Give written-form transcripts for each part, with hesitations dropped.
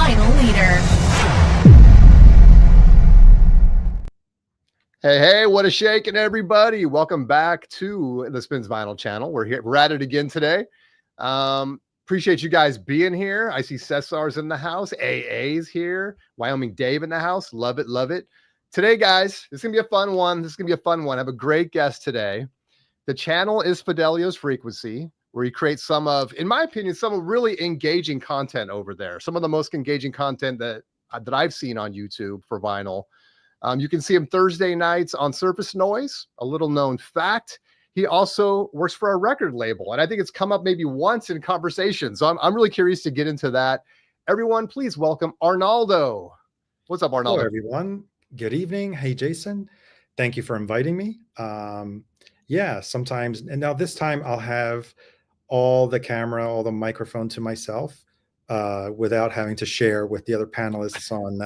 vinyl leader. Hey, what a shaking, everybody. Welcome back to the Spins Vinyl channel. We're at it again today. Appreciate you guys being here. I see Cesar's in the house. AA's here. Wyoming Dave in the house. Love it, love it. Today, guys, this is going to be a fun one. I have a great guest today. The channel is Fidelio's Frequency, where he creates some of, in my opinion, some of really engaging content over there. Some of the most engaging content that I've seen on YouTube for vinyl. You can see him Thursday nights on Surface Noise, a little known fact. He also works for a record label, and I think it's come up maybe once in conversation. So I'm really curious to get into that. Everyone, please welcome Arnaldo. What's up, Arnaldo? Hello, everyone. Good evening. Hey, Jason. Thank you for inviting me. Yeah, sometimes, and now this time I'll have all the camera, all the microphone to myself. Without having to share with the other panelists on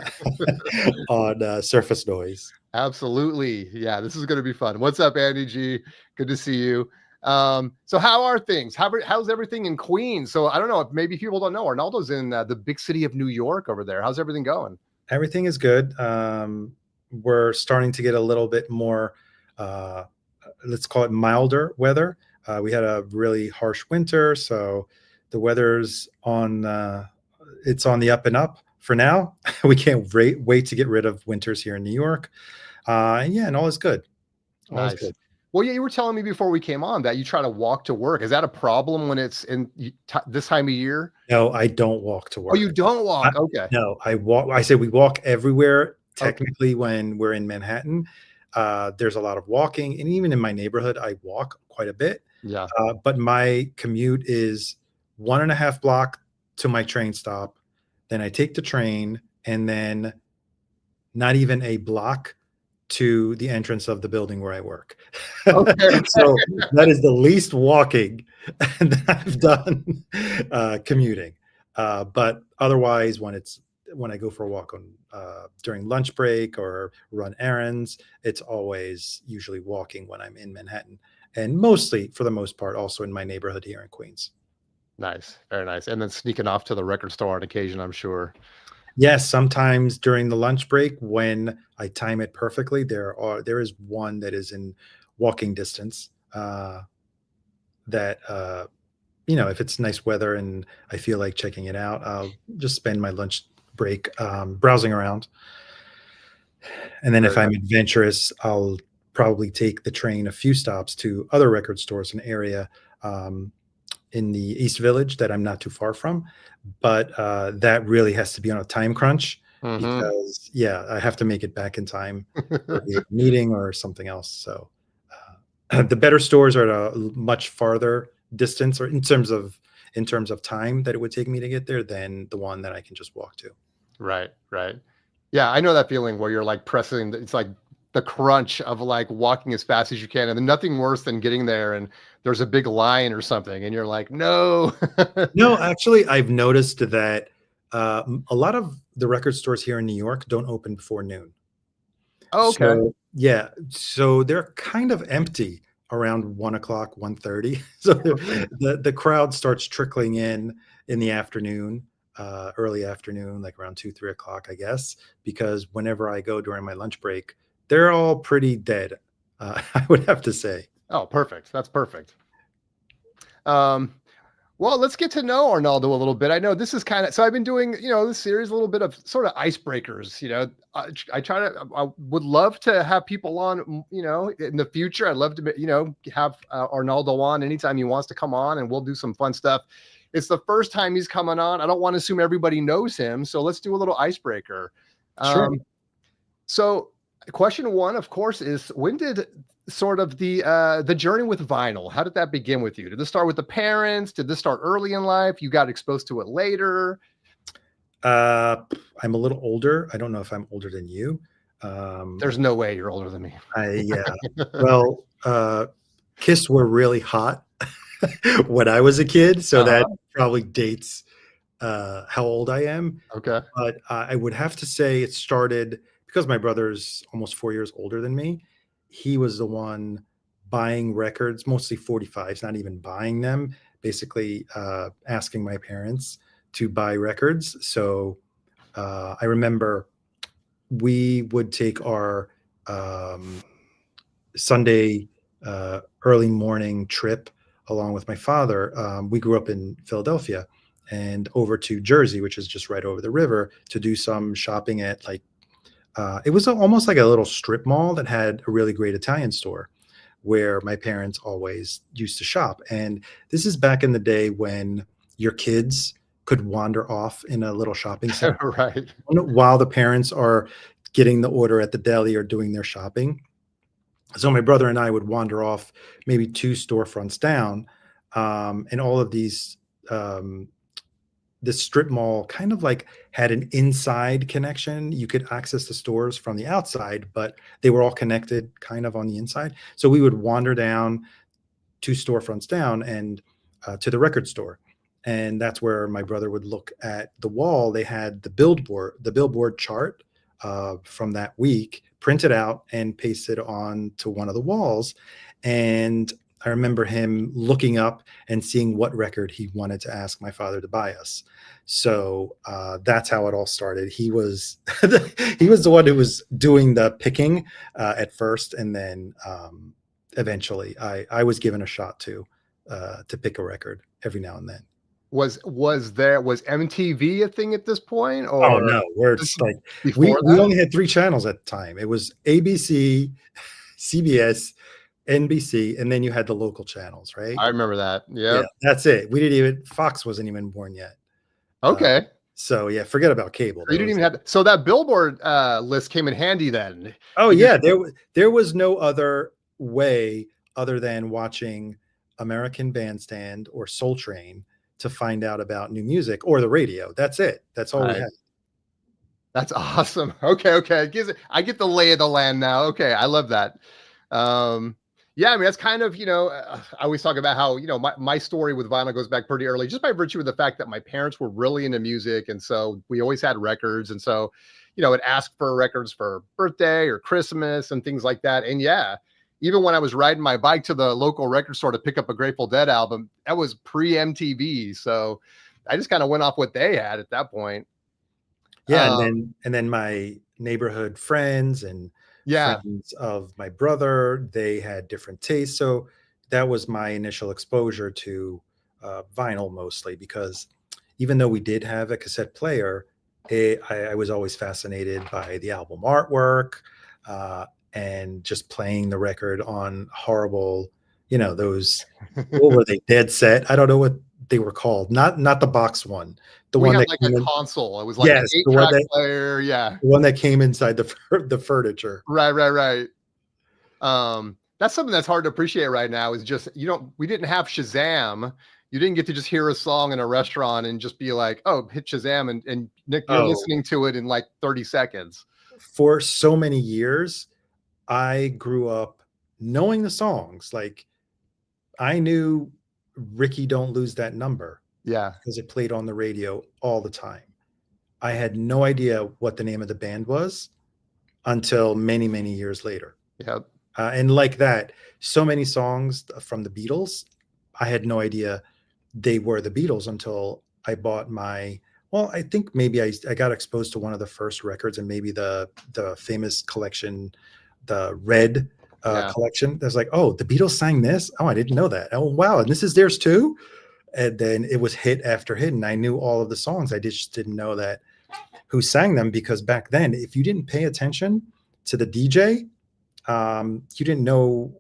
on Surface Noise. Absolutely. Yeah, this is going to be fun. What's up, Andy G? Good to see you. So how are things? How's everything in Queens? So I don't know if maybe people don't know, Arnaldo's in the big city of New York over there. How's everything going? Everything is good. We're starting to get a little bit more, let's call it milder weather. We had a really harsh winter, so the weather's on, it's on the up and up for now. We can't wait to get rid of winters here in New York. And all is good. All is good. Well, yeah, you were telling me before we came on that you try to walk to work. Is that a problem when it's in this time of year? No, I don't walk to work. Oh, you don't walk? Okay. No, I walk. I say we walk everywhere. Technically, when we're in Manhattan, there's a lot of walking. And even in my neighborhood, I walk quite a bit. Yeah. But my commute is 1.5 blocks to my train stop. Then I take the train, and then not even a block to the entrance of the building where I work. Okay. So that is the least walking that I've done commuting. But otherwise, when I go for a walk on during lunch break or run errands, it's always usually walking when I'm in Manhattan, and mostly, for the most part, also in my neighborhood here in Queens. Nice. Very nice. And then sneaking off to the record store on occasion, I'm sure. Yes, sometimes during the lunch break when I time it perfectly, there is one that is in walking distance. That if it's nice weather and I feel like checking it out, I'll just spend my lunch break browsing around. And then if I'm adventurous, I'll probably take the train a few stops to other record stores in the area. In the East Village that I'm not too far from, but that really has to be on a time crunch because I have to make it back in time for a meeting or something else. So the better stores are at a much farther distance, or in terms of time that it would take me to get there, than the one that I can just walk to. Right. Yeah, I know that feeling where you're like pressing. It's like the crunch of like walking as fast as you can, and then nothing worse than getting there and there's a big line or something and you're like, no. No, actually, I've noticed that a lot of the record stores here in New York don't open before noon. Oh, okay. So they're kind of empty around 1 o'clock, 1:30. So the crowd starts trickling in the afternoon, early afternoon, like around 2, 3 o'clock, I guess, because whenever I go during my lunch break, they're all pretty dead, I would have to say. Oh, perfect. That's perfect. Well, let's get to know Arnaldo a little bit. I know this is so I've been doing, this series, a little bit of sort of icebreakers, I would love to have people on, in the future. I'd love to, have Arnaldo on anytime he wants to come on, and we'll do some fun stuff. It's the first time he's coming on. I don't want to assume everybody knows him. So let's do a little icebreaker. Sure. So question one, of course, is when did sort of the journey with vinyl, how did that begin with you? Did this start with the parents? Did this start early in life? You got exposed to it later? I'm a little older. I don't know if I'm older than you. There's no way you're older than me. Well, Kiss were really hot when I was a kid, so that probably dates how old I am. Okay. But I would have to say it started because my brother's almost 4 years older than me. He was the one buying records, mostly 45s, not even buying them, basically asking my parents to buy records. So I remember we would take our Sunday early morning trip along with my father. We grew up in Philadelphia and over to Jersey, which is just right over the river, to do some shopping at like it was almost like a little strip mall that had a really great Italian store where my parents always used to shop. And this is back in the day when your kids could wander off in a little shopping center Right. while the parents are getting the order at the deli or doing their shopping. So my brother and I would wander off maybe two storefronts down, and all of these this strip mall kind of like had an inside connection. You could access the stores from the outside, but they were all connected kind of on the inside. So we would wander down two storefronts down and to the record store. And that's where my brother would look at the wall. They had the billboard chart from that week printed out and pasted on to one of the walls. And I remember him looking up and seeing what record he wanted to ask my father to buy us. So that's how it all started. He was he was the one who was doing the picking at first, and then eventually I was given a shot to pick a record every now and then. Was MTV a thing at this point, Oh or no, we're like before we that? only had three channels at the time. It was ABC, CBS, NBC, and then you had the local channels, right? I remember that. Yeah, Yep. that's it. We didn't even Fox wasn't even born yet. Okay. So yeah, forget about cable. You didn't even have so that Billboard list came in handy then. Oh yeah, there was no other way other than watching American Bandstand or Soul Train to find out about new music, or the radio. That's it. That's all we Right. had. That's awesome. Okay. I get the lay of the land now. Okay, I love that. Yeah, I mean, that's kind of, I always talk about how, my story with vinyl goes back pretty early, just by virtue of the fact that my parents were really into music. And so we always had records. And so, would ask for records for birthday or Christmas and things like that. And yeah, even when I was riding my bike to the local record store to pick up a Grateful Dead album, that was pre-MTV. So I just kind of went off what they had at that point. Yeah, and then my neighborhood friends and friends of my brother, they had different tastes. So that was my initial exposure to vinyl, mostly because even though we did have a cassette player, I was always fascinated by the album artwork and just playing the record on horrible, those, what were they, dead set? I don't know what they were called. Not the box one. The we one had that like a console. It was like an 8-track player. Yeah. The one that came inside the furniture. Right. That's something that's hard to appreciate right now is just, we didn't have Shazam. You didn't get to just hear a song in a restaurant and just be like, oh, hit Shazam. And Nick, you're listening to it in like 30 seconds. For so many years, I grew up knowing the songs. Like I knew Ricky Don't Lose That Number. Yeah. Because it played on the radio all the time. I had no idea what the name of the band was until many, many years later. Yep. And like that, so many songs from the Beatles, I had no idea they were the Beatles until I bought I think maybe I got exposed to one of the first records, and maybe the famous collection, the Red collection. That's like, oh, the Beatles sang this? Oh, I didn't know that. Oh, wow. And this is theirs too? And then it was hit after hit, and I knew all of the songs. I just didn't know that who sang them, because back then, if you didn't pay attention to the DJ, you didn't know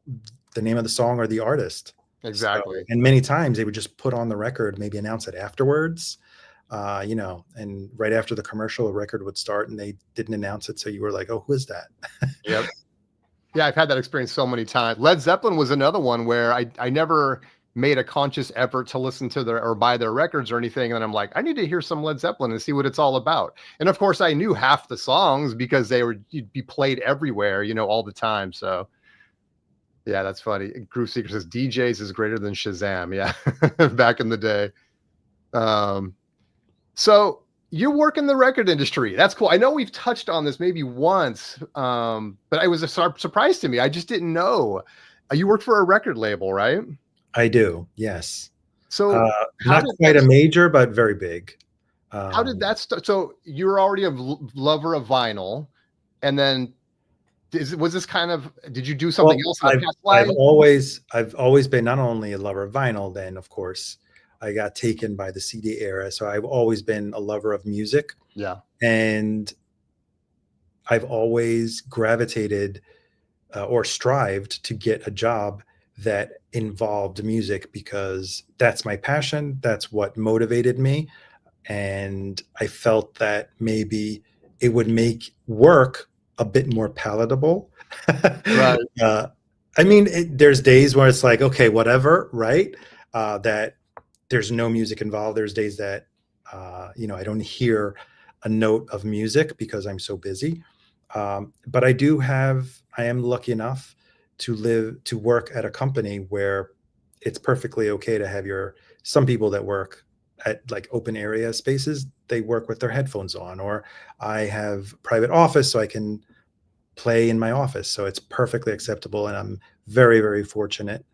the name of the song or the artist. Exactly. So, and many times they would just put on the record, maybe announce it afterwards, and right after the commercial, a record would start and they didn't announce it. So you were like, oh, who is that? Yep. Yeah, I've had that experience so many times. Led Zeppelin was another one where I never made a conscious effort to listen to or buy their records or anything. And I'm like, I need to hear some Led Zeppelin and see what it's all about. And of course I knew half the songs because you'd be played everywhere, all the time. So yeah, that's funny. Groove Seeker says DJs is greater than Shazam. Yeah. Back in the day. So you work in the record industry. That's cool. I know we've touched on this maybe once, but it was a surprise to me. I just didn't know. You work for a record label, right? I do, yes. So not quite a major, but very big. How did Um, that start? So you were already a lover of vinyl, and then was this kind of, did you do something well, else in a I've past I've life? always I've always been not only a lover of vinyl, then of course I got taken by the CD era. So I've always been a lover of music, Yeah. and I've always gravitated or strived to get a job that involved music because that's my passion. That's what motivated me. And I felt that maybe it would make work a bit more palatable. Right. uh, I mean, there's days where it's like, okay, whatever, right? That there's no music involved. There's days that, I don't hear a note of music because I'm so busy. But I am lucky enough to work at a company where it's perfectly okay to have some people that work at like open area spaces, they work with their headphones on, or I have private office so I can play in my office. So it's perfectly acceptable. And I'm very, very fortunate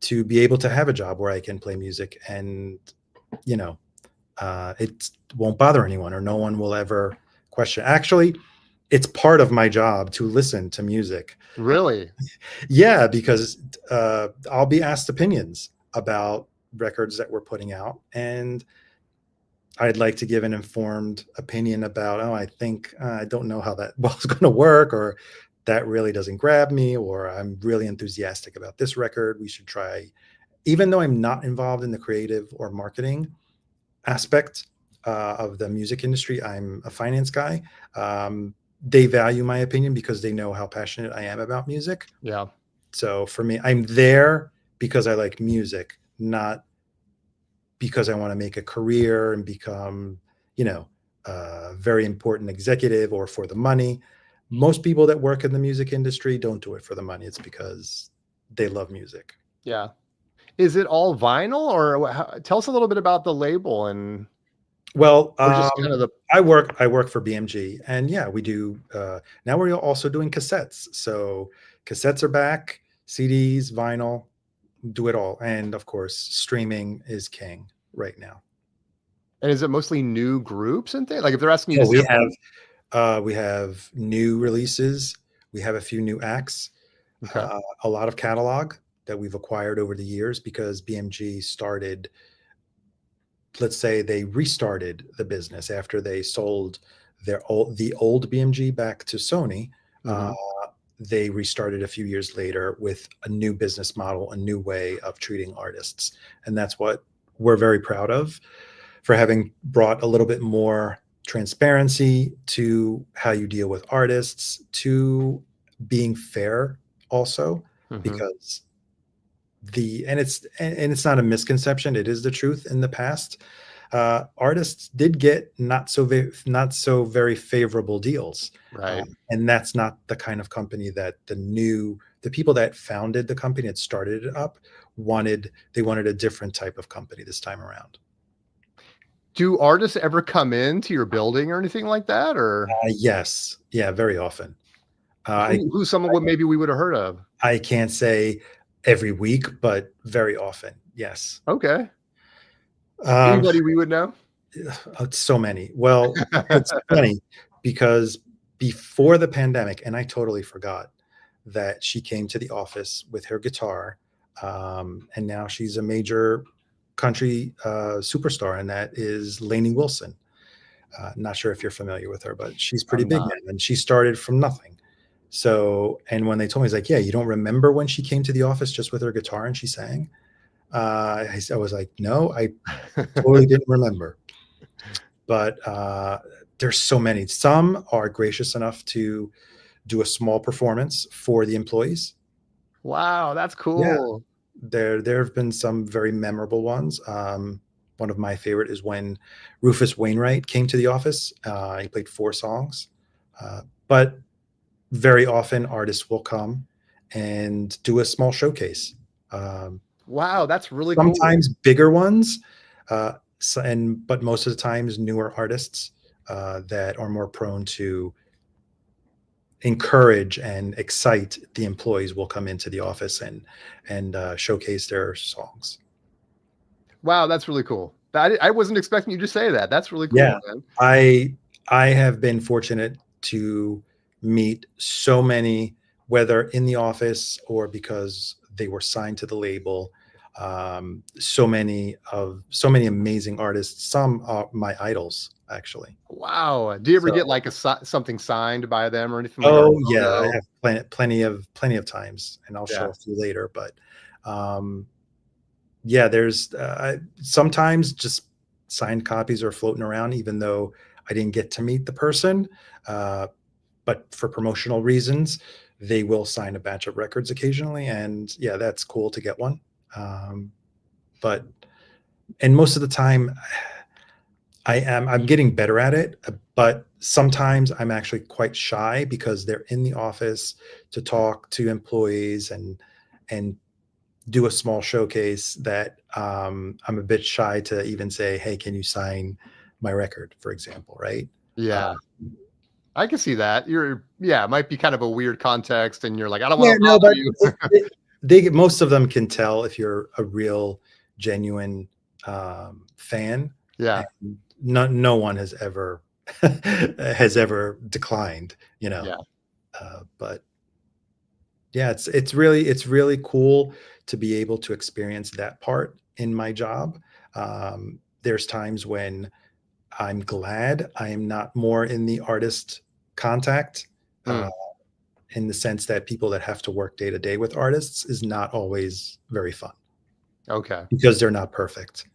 to be able to have a job where I can play music and, you know, it won't bother anyone or no one will ever question. Actually, it's part of my job to listen to music. Really? Yeah, because I'll be asked opinions about records that we're putting out, and I'd like to give an informed opinion about, oh, I think I don't know how that well is going to work, or that really doesn't grab me, or I'm really enthusiastic about this record. We should try, even though I'm not involved in the creative or marketing aspect of the music industry. I'm a finance guy. They value my opinion because they know how passionate I am about music. Yeah. So for me, I'm there because I like music, not because I want to make a career and become, a very important executive or for the money. Most people that work in the music industry don't do it for the money. It's because they love music. Yeah. Is it all vinyl, or tell us a little bit about the label, and Well, or just kind of the, I work for BMG, and yeah, we do. Now we're also doing cassettes. So cassettes are back, CDs, vinyl, do it all, and of course, streaming is king right now. and is it mostly new groups and things? Like if they're asking you to So sample, we have new releases. We have a few new acts, okay. a lot of catalog that we've acquired over the years because BMG started. Let's say they restarted the business after they sold the old BMG back to Sony. Uh, Hmm. they restarted a few years later with a new business model, a new way of treating artists, and that's what we're very proud of for having brought a little bit more transparency to how you deal with artists, to being fair also, Hmm. because it's not a misconception, it is the truth. In the past, artists did get not so very favorable deals, Right. and that's not the kind of company that the people that founded the company that started it up wanted. They wanted a different type of company this time around. Do artists ever come into your building or anything like that, or Yes, yeah, very often. who's someone what maybe we would have heard of? I can't say every week, but very often, yes. Okay. um, Anybody we would know? So many. Well, it's funny because before the pandemic, and I totally forgot that she came to the office with her guitar, and now she's a major country superstar, and that is Lainey Wilson. Not sure if you're familiar with her, but she's pretty I'm big not. now, and she started from nothing. So, and when they told me, it's like, yeah, you don't remember when she came to the office just with her guitar and she sang? I was like, no, I totally didn't remember. But there's so many. Some are gracious enough to do a small performance for the employees. Wow, that's Yeah, cool. there have been some very memorable ones. One of my favorite is when Rufus Wainwright came to the office. He played 4 songs, but very often artists will come and do a small showcase. Um, Wow, that's really cool. Sometimes bigger ones, but most of the times newer artists that are more prone to encourage and excite the employees will come into the office and showcase their songs. Wow, that's really cool. I wasn't expecting you to say that. That's really cool, Yeah, man. I have been fortunate to meet so many, whether in the office or because they were signed to the label. So many amazing artists. Some are my idols, actually. Wow. Do you ever So, get like something signed by them or anything like, or a oh yeah, I photo? have plenty of times, and I'll show Yeah. a few later. But um, yeah, there's sometimes just signed copies are floating around, even though I didn't get to meet the person. Uh, but for promotional reasons, they will sign a batch of records occasionally, and yeah, that's cool to get one. Um, but and most of the time, I'm getting better at it, but sometimes I'm actually quite shy because they're in the office to talk to employees and do a small showcase that I'm a bit shy to even say, "Hey, can you sign my record?" For example, right? Uh, Yeah. I can see that. Yeah, it might be kind of a weird context and you're like, I don't want yeah, to no, bother but you. most of them can tell if you're a real, genuine fan, Yeah. and no one has ever has ever declined, you know. Yeah. But yeah, it's really cool to be able to experience that part in my job. There's times when I'm glad I am not more in the artist contact, uh, Mm, in the sense that people that have to work day to day with artists is not always very fun okay. because they're not perfect,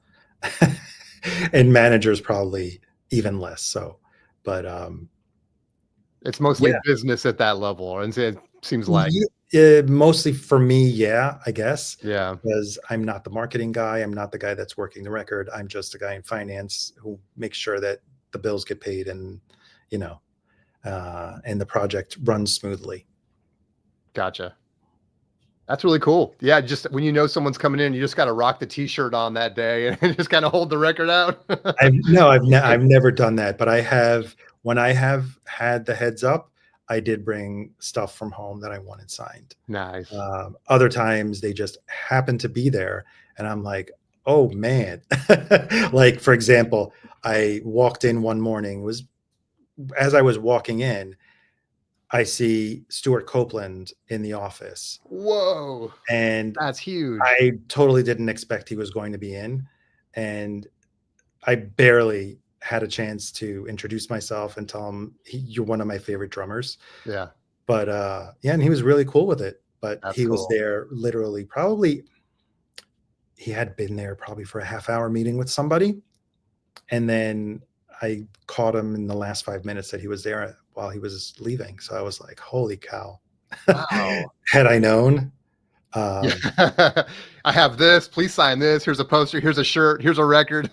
and managers probably even less so. But It's mostly yeah, business at that level. And it seems like, Mostly for me, yeah, I guess, yeah. because I'm not the marketing guy. I'm not the guy that's working the record. I'm just the guy in finance who makes sure that the bills get paid and, you know, and the project runs smoothly. Gotcha. That's really cool. Yeah, just when you know someone's coming in, you just got to rock the t-shirt on that day and just kind of hold the record out. I've never done that, but I have when I have had the heads up, I did bring stuff from home that I wanted signed. Nice. Other times they just happen to be there, and I'm like, oh man. Like for example, I walked in one morning, was as I was walking in, I see Stuart Copeland in the office, Whoa. and That's huge. I totally didn't expect he was going to be in, and I barely had a chance to introduce myself and tell him you're one of my favorite drummers. Yeah, But yeah, and he was really cool with it. But that's he was cool. there literally, probably he had been there probably for a half hour meeting with somebody, and then I caught him in the last 5 minutes that he was there while he was leaving. So I was like, holy cow. Wow. Had I known, Yeah. um, I have this. Please sign this. Here's a poster. Here's a shirt. Here's a record.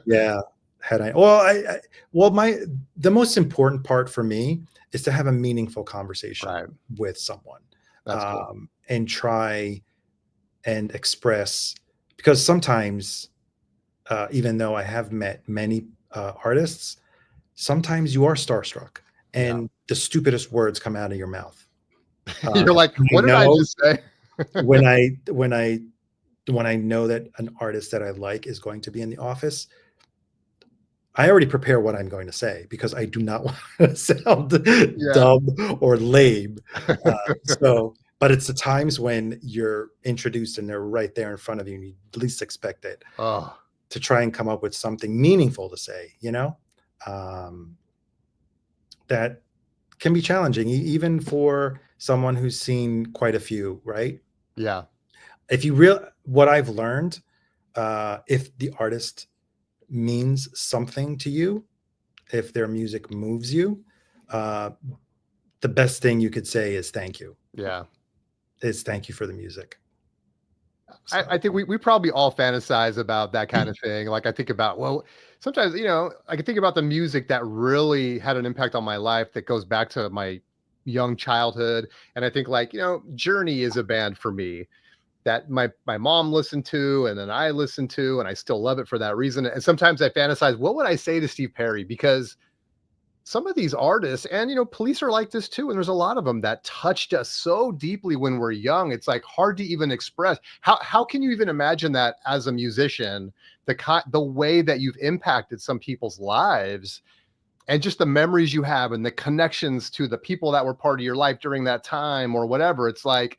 yeah, had I well, well, my the most important part for me is to have a meaningful conversation Right. with someone, That's cool. and try and express, because sometimes, even though I have met many artists, sometimes you are starstruck Yeah. and the stupidest words come out of your mouth. You're like, I what did I know just say? when I know that an artist that I like is going to be in the office, I already prepare what I'm going to say because I do not want to sound Yeah. dumb or lame. But it's the times when you're introduced and they're right there in front of you and you least expect it, Oh, to try and come up with something meaningful to say, um, that can be challenging, even for someone who's seen quite a few, right? yeah. What I've learned, if the artist means something to you, if their music moves you, uh, the best thing you could say is thank you. Yeah. Is thank you for the music. I So think we probably all fantasize about that kind of thing. Like I think about, well, sometimes, I can think about the music that really had an impact on my life that goes back to my young childhood. And I think like, Journey is a band for me that my mom listened to and then I listened to and I still love it for that reason. And sometimes I fantasize, what would I say to Steve Perry? Because some of these artists, and police are like this too, and there's a lot of them that touched us so deeply when we're young. It's like hard to even express. How can you even imagine that as a musician, the way that you've impacted some people's lives, and just the memories you have and the connections to the people that were part of your life during that time or whatever. It's like,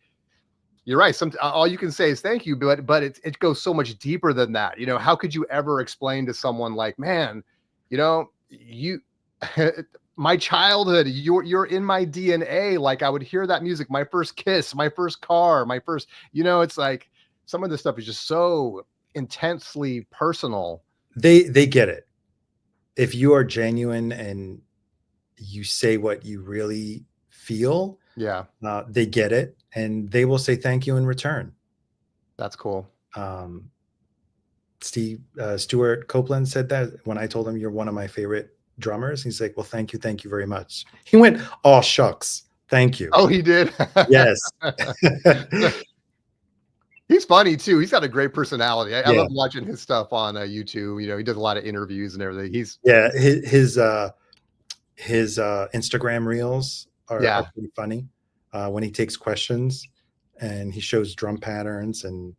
you're right. All you can say is thank you, but it goes so much deeper than that. How could you ever explain to someone like, man, you, my childhood, you're in my DNA. Like I would hear that music, my first kiss, my first car, my first, it's like some of this stuff is just so intensely personal. They get it. If you are genuine and you say what you really feel, Yeah, they get it, and they will say thank you in return. that's cool. Stuart Copeland said that when I told him you're one of my favorite drummers. He's like, well, thank you very much. He went, oh shucks, thank you. Oh, he did. Yes. He's funny too. He's got a great personality. I Yeah. love watching his stuff on YouTube. He does a lot of interviews and everything. his Instagram reels are pretty funny when he takes questions and he shows drum patterns, and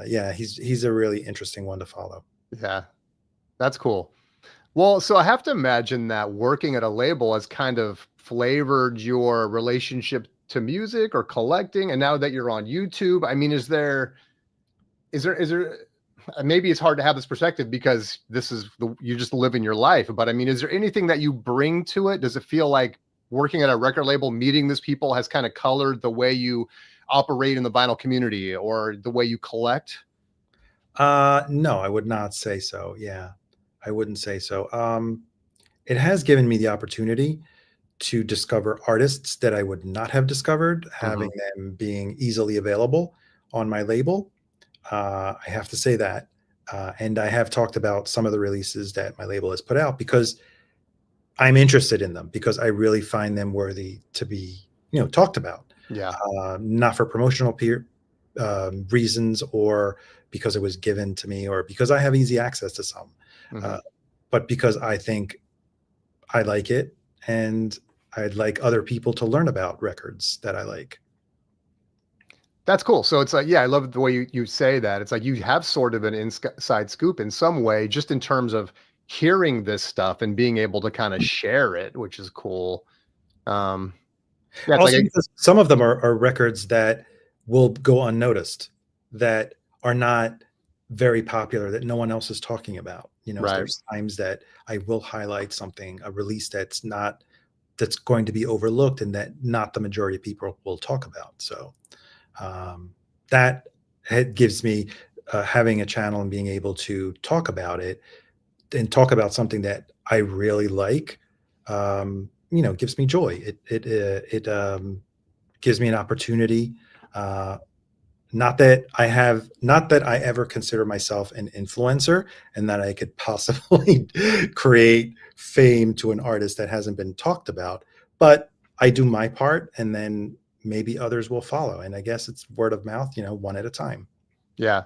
he's a really interesting one to follow. Yeah, that's cool. Well, so I have to imagine that working at a label has kind of flavored your relationship to music or collecting. And now that you're on YouTube, I mean, is there maybe it's hard to have this perspective because you're just living your life. But I mean, is there anything that you bring to it? Does it feel like working at a record label, meeting these people has kind of colored the way you operate in the vinyl community or the way you collect? No, I would not say so. Yeah, I wouldn't say so. It has given me the opportunity to discover artists that I would not have discovered, having them being easily available on my label. I have to say that. And I have talked about some of the releases that my label has put out because I'm interested in them, because I really find them worthy to be, talked about. Yeah. Not for promotional reasons or because it was given to me or because I have easy access to some, but because I think I like it and I'd like other people to learn about records that I like. That's cool. So it's like, yeah, I love the way you say that. It's like you have sort of an inside scoop in some way, just in terms of hearing this stuff and being able to kind of share it, which is cool. Yeah, also, some of them are records that will go unnoticed, that are not very popular, that no one else is talking about. There's times that I will highlight something, a release that's going to be overlooked and that not the majority of people will talk about. So that gives me having a channel and being able to talk about it and talk about something that I really like. Gives me joy. It gives me an opportunity. Not that I ever consider myself an influencer and that I could possibly create fame to an artist that hasn't been talked about, but I do my part and then maybe others will follow. And I guess it's word of mouth, one at a time. Yeah.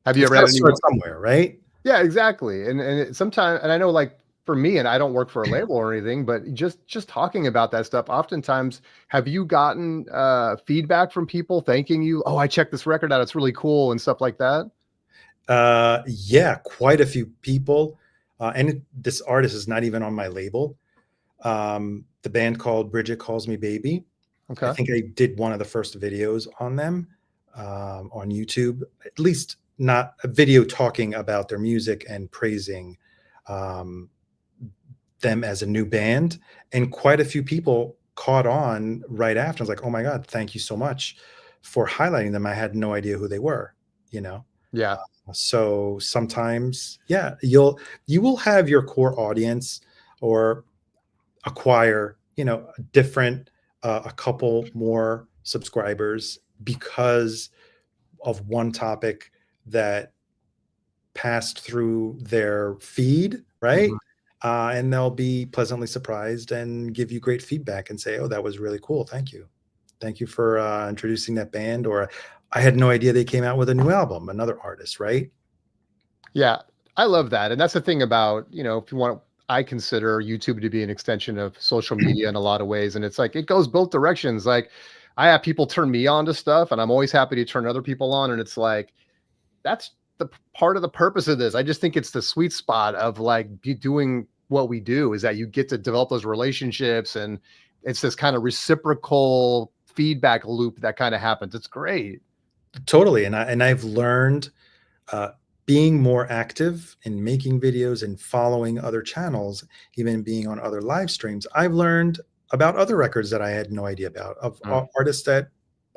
Have you ever had anyone somewhere, right? Yeah, exactly. And sometimes, and I know, like, for me, and I don't work for a label or anything, but just talking about that stuff, oftentimes, have you gotten feedback from people thanking you? Oh, I checked this record out. It's really cool and stuff like that. Yeah, quite a few people. And this artist is not even on my label. The band called Bridget Calls Me Baby. Okay. I think I did one of the first videos on them on YouTube, at least not a video talking about their music and praising them as a new band. And quite a few people caught on right after. I was like, oh my God, thank you so much for highlighting them. I had no idea who they were, Yeah. So sometimes, yeah, you will have your core audience or acquire, a couple more subscribers because of one topic that passed through their feed, right? And they'll be pleasantly surprised and give you great feedback and say, oh, that was really cool. Thank you. Thank you for introducing that band. Or I had no idea they came out with a new album, another artist, right? Yeah, I love that. And that's the thing about, if you want, I consider YouTube to be an extension of social media in a lot of ways. And it's like it goes both directions. Like I have people turn me on to stuff, and I'm always happy to turn other people on. And it's like that's the part of the purpose of this. I just think it's the sweet spot of like doing what we do is that you get to develop those relationships, and it's this kind of reciprocal feedback loop that kind of happens. It's great. Totally. And I've learned being more active in making videos and following other channels, even being on other live streams. I've learned about other records that I had no idea about, of artists that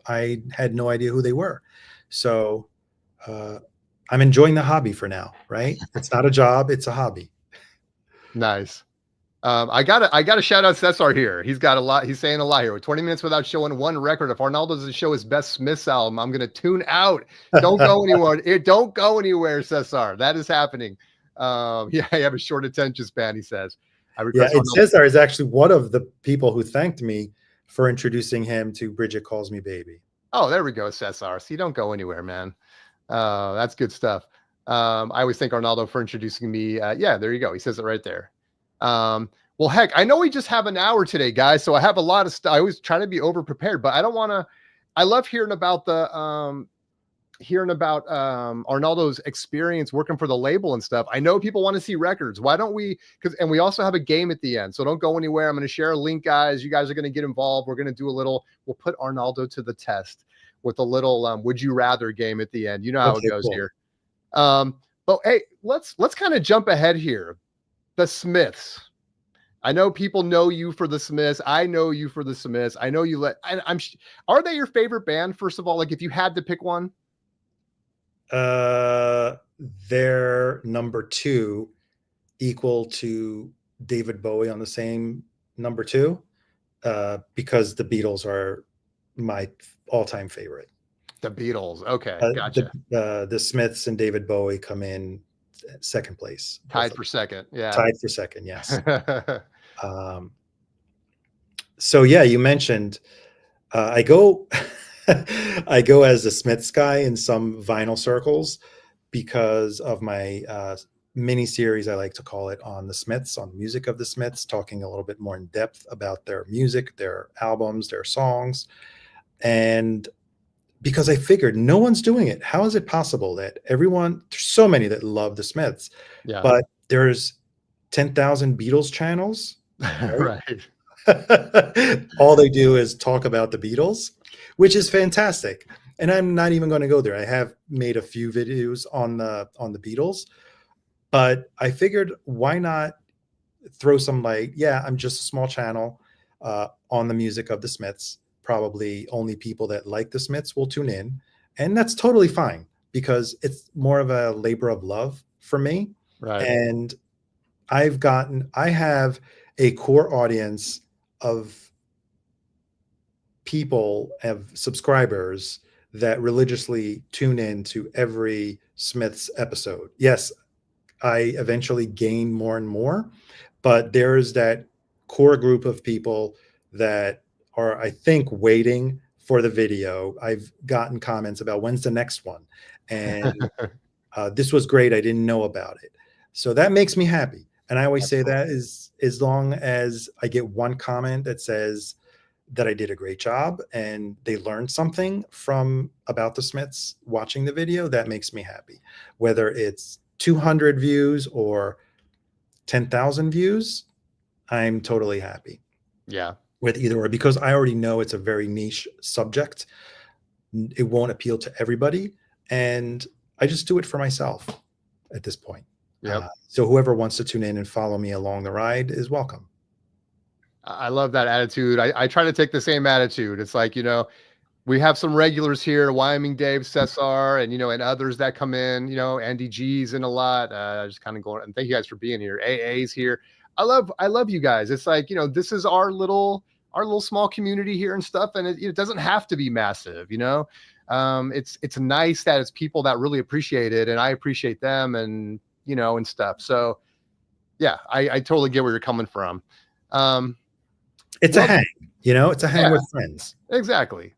I had no idea who they were. So I'm enjoying the hobby for now, right? It's not a job, it's a hobby. Nice. I gotta shout out Cesar here. He's got a lot. He's saying a lot here. 20 minutes without showing one record. If Arnaldo doesn't show his best Smiths album, I'm gonna tune out. Don't go anywhere. Don't go anywhere, Cesar. That is happening. Yeah, I have a short attention span. He says. Cesar is actually one of the people who thanked me for introducing him to Bridget Calls Me Baby. Oh, there we go, Cesar. See, don't go anywhere, man. That's good stuff. I always thank Arnaldo for introducing me. Yeah, there you go. He says it right there. Well, heck, I know we just have an hour today, guys. So I have a lot of stuff. I always try to be over prepared, but I don't want to. I love hearing about Arnaldo's experience working for the label and stuff. I know people want to see records. Why don't we? And we also have a game at the end, so don't go anywhere. I'm going to share a link, guys. You guys are going to get involved. We're going to do a little. We'll put Arnaldo to the test with a little would you rather game at the end. You know how it goes here. But hey, let's kind of jump ahead here. The Smiths. I know people know you for the Smiths. I know you for the Smiths. I know you are they your favorite band? First of all, like if you had to pick one? They're number 2, equal to David Bowie on the same number 2, because the Beatles are my all-time favorite. The Beatles. Okay. Gotcha. The Smiths and David Bowie come in second place. Tied for second. Yeah. Tied for second. Yes. So yeah, you mentioned, I go as a Smiths guy in some vinyl circles because of my mini series, I like to call it, on the Smiths, on music of the Smiths, talking a little bit more in depth about their music, their albums, their songs. And because I figured no one's doing it. How is it possible that there's so many that love the Smiths, but there's 10,000 Beatles channels, right? All they do is talk about the Beatles, which is fantastic. And I'm not even going to go there. I have made a few videos on the Beatles, but I figured why not throw some light? Yeah, I'm just a small channel on the music of the Smiths. Probably only people that like the Smiths will tune in, and that's totally fine because it's more of a labor of love for me. Right. And I have a core audience of people, of subscribers that religiously tune in to every Smiths episode. Yes, I eventually gain more and more, but there's that core group of people that are, I think, waiting for the video. I've gotten comments about when's the next one, and this was great. I didn't know about it, so that makes me happy. And I always say that is, as long as I get one comment that says that I did a great job and they learned something about the Smiths watching the video, that makes me happy. Whether it's 200 views or 10,000 views, I'm totally happy. Yeah. With either or, because I already know it's a very niche subject. It won't appeal to everybody. And I just do it for myself at this point. Yeah. So whoever wants to tune in and follow me along the ride is welcome. I love that attitude. I try to take the same attitude. It's like, we have some regulars here, Wyoming Dave, Cesar, and, and others that come in, Andy G's in a lot. Just kind of going, and thank you guys for being here. AA's here. I love you guys. It's like, this is our little small community here and stuff. And it doesn't have to be massive, it's nice that it's people that really appreciate it, and I appreciate them, and, and stuff. So yeah, I totally get where you're coming from. It's a hang, it's a hang with friends. Exactly.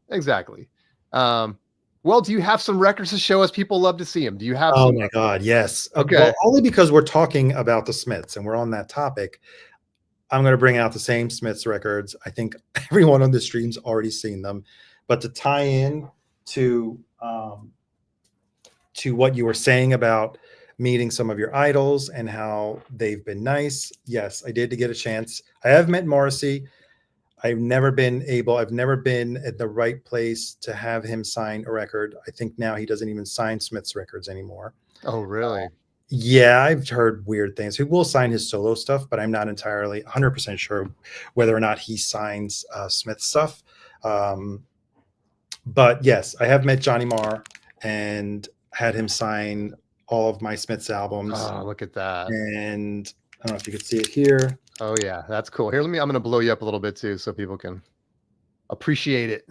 Well, do you have some records to show us? People love to see them. Do you have Oh some? my God, yes. Okay. Well, only because we're talking about the Smiths and we're on that topic. I'm going to bring out the same Smiths records. I think everyone on the stream's already seen them, but to tie in to what you were saying about meeting some of your idols and how they've been nice. Yes, I did to get a chance. I have met Morrissey. I've never been at the right place to have him sign a record. I think now he doesn't even sign Smith's records anymore. Oh, really? Yeah, I've heard weird things. He will sign his solo stuff, but I'm not entirely 100% sure whether or not he signs Smith stuff. But yes, I have met Johnny Marr and had him sign all of my Smith's albums. Oh, look at that. And I don't know if you could see it here. Oh, yeah, that's cool. Here, I'm going to blow you up a little bit too so people can appreciate it.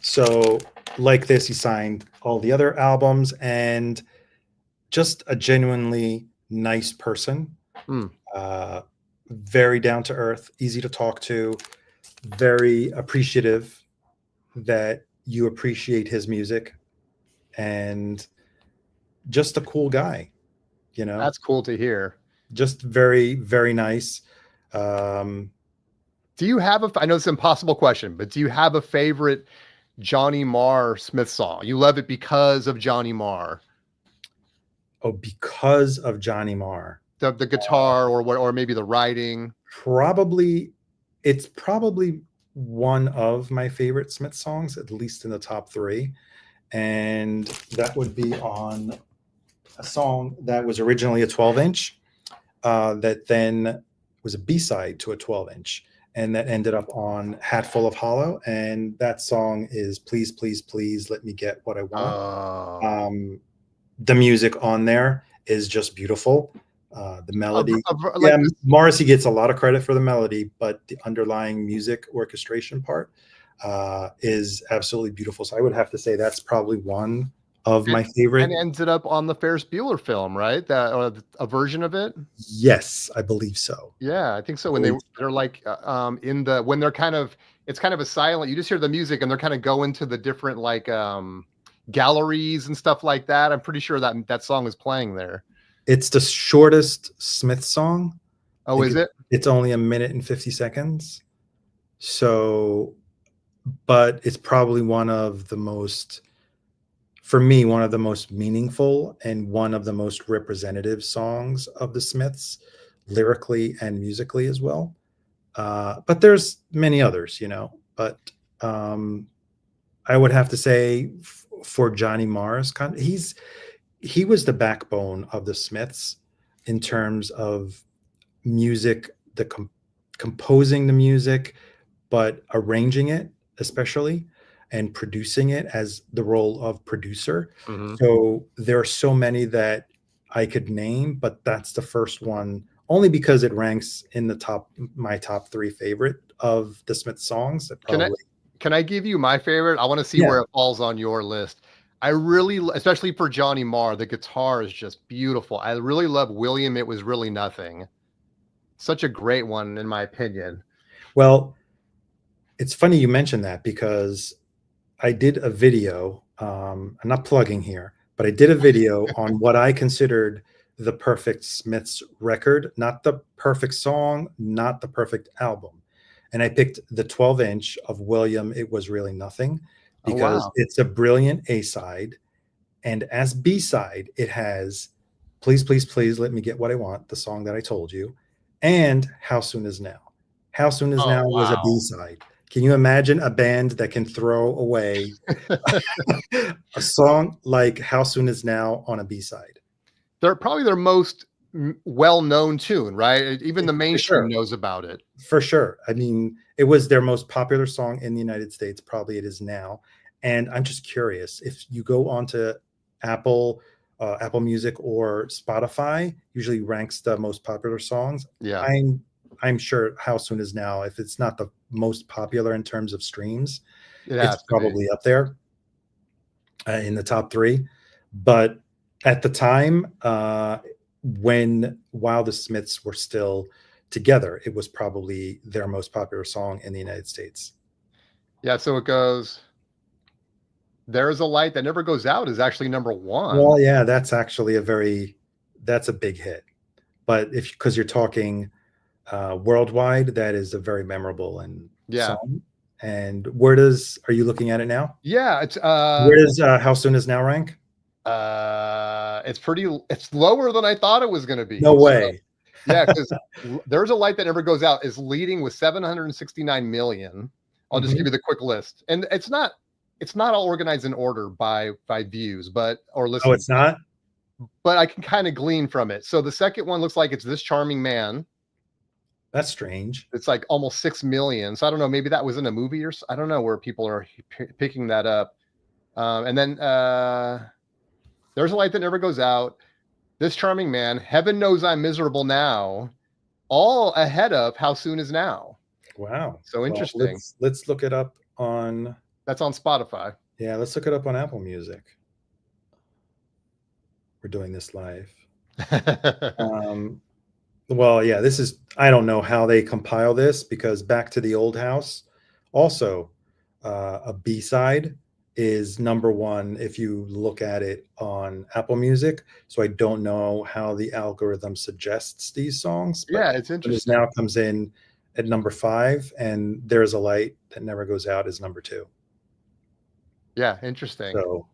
So, like this, he signed all the other albums and just a genuinely nice person. Very down to earth, easy to talk to, very appreciative that you appreciate his music, and just a cool guy, you know. That's cool to hear. Just very, very nice. Do you have I know it's an impossible question, but do you have a favorite Johnny Marr Smith song? You love it because of Johnny Marr. Oh, because of Johnny Marr. The guitar or maybe the writing. It's probably one of my favorite Smith songs, at least in the top 3. And that would be on a song that was originally a 12-inch, that then was a B-side to a 12-inch. And that ended up on Hatful of Hollow. And that song is Please, Please, Please Let Me Get What I Want. The music on there is just beautiful. The melody. Morrissey gets a lot of credit for the melody, but the underlying music orchestration part is absolutely beautiful. So I would have to say that's probably one of my favorite. And ended up on the Ferris Bueller film, right? That a version of it. Yes, I believe so. Yeah, I think so. When they're like when they're kind of, it's kind of a silent. You just hear the music and they're kind of going to the different like galleries and stuff like that. I'm pretty sure that song is playing there. It's the shortest Smith song. Oh, is it? It's only 1 minute and 50 seconds. So, but it's probably one of the most meaningful and one of the most representative songs of the Smiths, lyrically and musically as well. But there's many others, you know. But I would have to say for Johnny Marr's he was the backbone of the Smiths in terms of music, composing the music, but arranging it especially, and producing it as the role of producer. Mm-hmm. So there are so many that I could name, but that's the first one, only because it ranks in my top 3 favorite of the Smiths songs. Can I give you my favorite? I want to see where it falls on your list. I really, especially for Johnny Marr, the guitar is just beautiful. I really love William, It Was Really Nothing. Such a great one, in my opinion. Well, it's funny you mentioned that, because I did a video. I'm not plugging here, but I did a video on what I considered the perfect Smiths record, not the perfect song, not the perfect album. And I picked the 12-inch of William, It Was Really Nothing, because it's a brilliant A-side. And as B-side, it has Please, Please, Please Let Me Get What I Want, the song that I told you, and How Soon Is Now. How Soon Is Now was a B-side. Can you imagine a band that can throw away a song like How Soon Is Now on a B-side? They're probably their most well-known tune, right? Even the mainstream knows about it. For sure. I mean, it was their most popular song in the United States. Probably it is now. And I'm just curious, if you go onto Apple Music or Spotify, usually ranks the most popular songs. Yeah. I'm sure How Soon Is Now, if it's not the most popular in terms of streams, it's probably up there in the top 3. But at the time, while the Smiths were still together, it was probably their most popular song in the United States. Yeah, so it goes. There's a Light That Never Goes Out is actually number 1. Well, yeah, that's actually that's a big hit. But because you're talking worldwide, that is a very memorable and Yeah. song. And are you looking at it now? Yeah, it's Where does How Soon Is Now rank? it's lower than I thought it was going to be. No way. Yeah, because There's a Light That Never Goes Out is leading with 769 million. I'll just give you the quick list, and it's not all organized in order by views, or listens. Oh, it's not. But I can kind of glean from it. So the second one looks like it's This Charming Man. That's strange. It's like almost 6 million. So I don't know. Maybe that was in a movie, or I don't know where people are picking that up. And then There's a Light That Never Goes Out, This Charming Man, Heaven Knows I'm Miserable Now, all ahead of How Soon Is Now. Wow. So interesting. Well, let's look it up on. That's on Spotify. Yeah, let's look it up on Apple Music. We're doing this live. Well, yeah, I don't know how they compile this, because Back to the Old House, also a B-side, is number 1 if you look at it on Apple Music. So I don't know how the algorithm suggests these songs. Yeah, it's interesting. It now comes in at number 5, and There's a Light That Never Goes Out is number 2. Yeah, interesting. So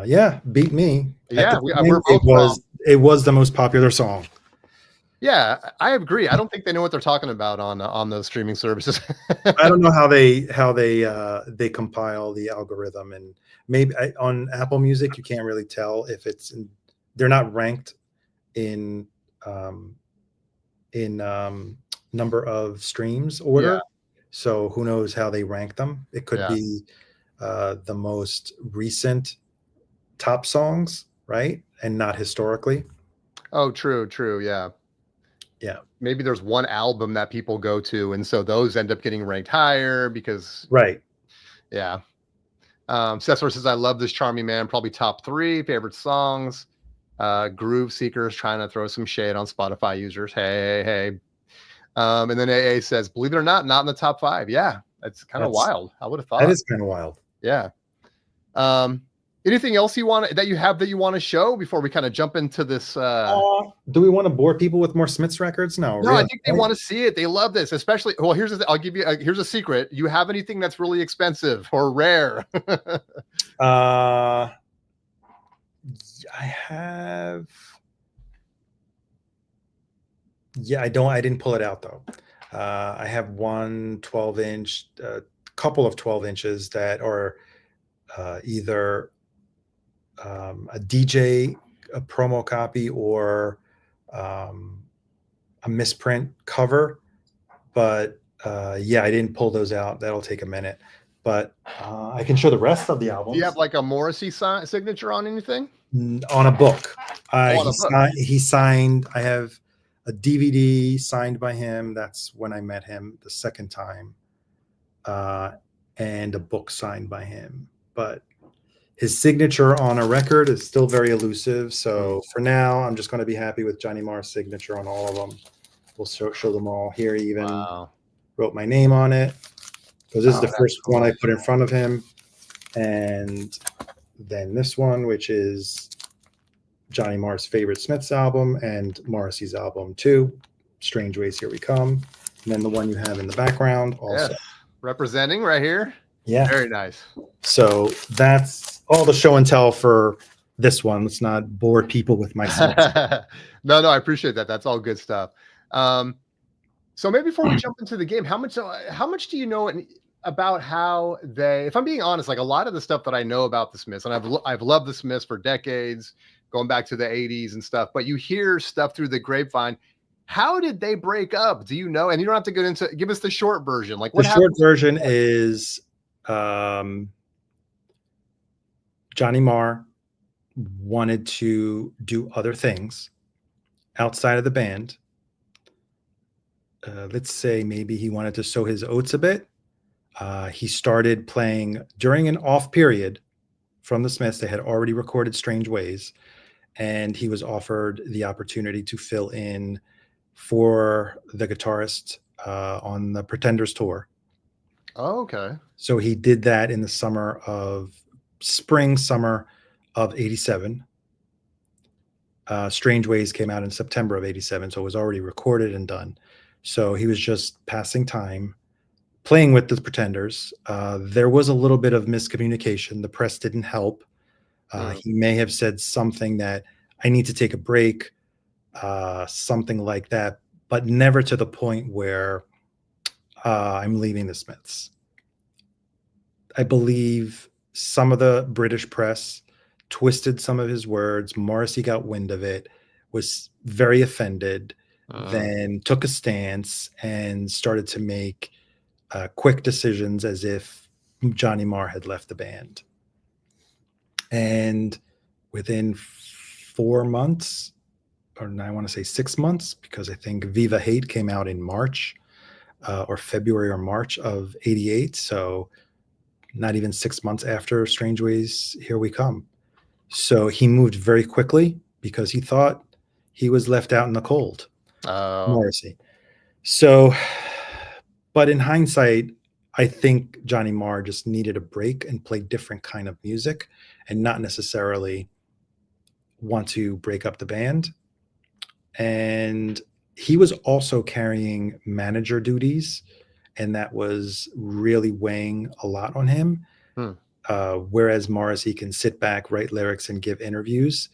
yeah, beat me. Yeah, we're both it was the most popular song. Yeah, I agree. I don't think they know what they're talking about on those streaming services. I don't know how they compile the algorithm, and maybe on Apple Music you can't really tell if they're not ranked in number of streams order. Yeah. So who knows how they rank them? It could be the most recent top songs, right? And not historically. Oh, true. Yeah. Maybe there's one album that people go to, and so those end up getting ranked higher because. Right. Yeah. Cesar says, I love This Charming Man, probably top 3 favorite songs. Groove Seekers trying to throw some shade on Spotify users. Hey. And then AA says, believe it or not in the top 5. Yeah. That's kind of wild. I would have thought. That is kind of wild. Yeah. Anything else you want to show before we kind of jump into this? Do we want to bore people with more Smiths records? No, really. I think they want to see it. They love this, especially. Well, I'll give you. Here's a secret. You have anything that's really expensive or rare? I have. Yeah, I didn't pull it out though. I have one 12-inch, couple of 12 inches that are either a DJ a promo copy or a misprint cover, but yeah, I didn't pull those out. That'll take a minute, but I can show the rest of the album. Do you have like a Morrissey signature on anything? On a book. He signed. I have a DVD signed by him. That's when I met him the second time, and a book signed by him. But his signature on a record is still very elusive. So for now, I'm just going to be happy with Johnny Marr's signature on all of them. We'll show them all. Here he even wrote my name on it, because this is the first one I put in front of him. And then this one, which is Johnny Marr's favorite Smiths album and Morrissey's album too, Strange Ways Here We Come. And then the one you have in the background also. Representing right here. Yeah. Very nice. So that's all the show and tell for this one. Let's not bore people with my No, I appreciate that. That's all good stuff. So maybe before we jump into the game, how much do you know about how they, if I'm being honest, like a lot of the stuff that I know about the Smiths, and I've loved the Smiths for decades, going back to the 80s and stuff, but you hear stuff through the grapevine. How did they break up? Do you know? And you don't have to get into, give us the short version. Like what happened? The short version is Johnny Marr wanted to do other things outside of the band. Let's say maybe he wanted to sow his oats a bit. He started playing during an off period from the Smiths. They had already recorded Strange Ways, and he was offered the opportunity to fill in for the guitarist on the Pretenders tour. Oh, okay. So he did that in the summer of spring, summer of 87. Strange Ways came out in September of 87, so it was already recorded and done. So he was just passing time, playing with the Pretenders. There was a little bit of miscommunication. The press didn't help. He may have said something that I need to take a break, something like that, but never to the point where I'm leaving the Smiths. I believe some of the British press twisted some of his words. Morrissey got wind of it, was very offended, then took a stance and started to make quick decisions as if Johnny Marr had left the band. And within 4 months, or I want to say 6 months, because I think Viva Hate came out in March or February or March of 88. So not even 6 months after Strange Ways, Here We Come. So he moved very quickly because he thought he was left out in the cold, Morrissey. So, but in hindsight, I think Johnny Marr just needed a break and play different kind of music and not necessarily want to break up the band. And he was also carrying manager duties, and that was really weighing a lot on him. Whereas Morrissey can sit back, write lyrics, and give interviews.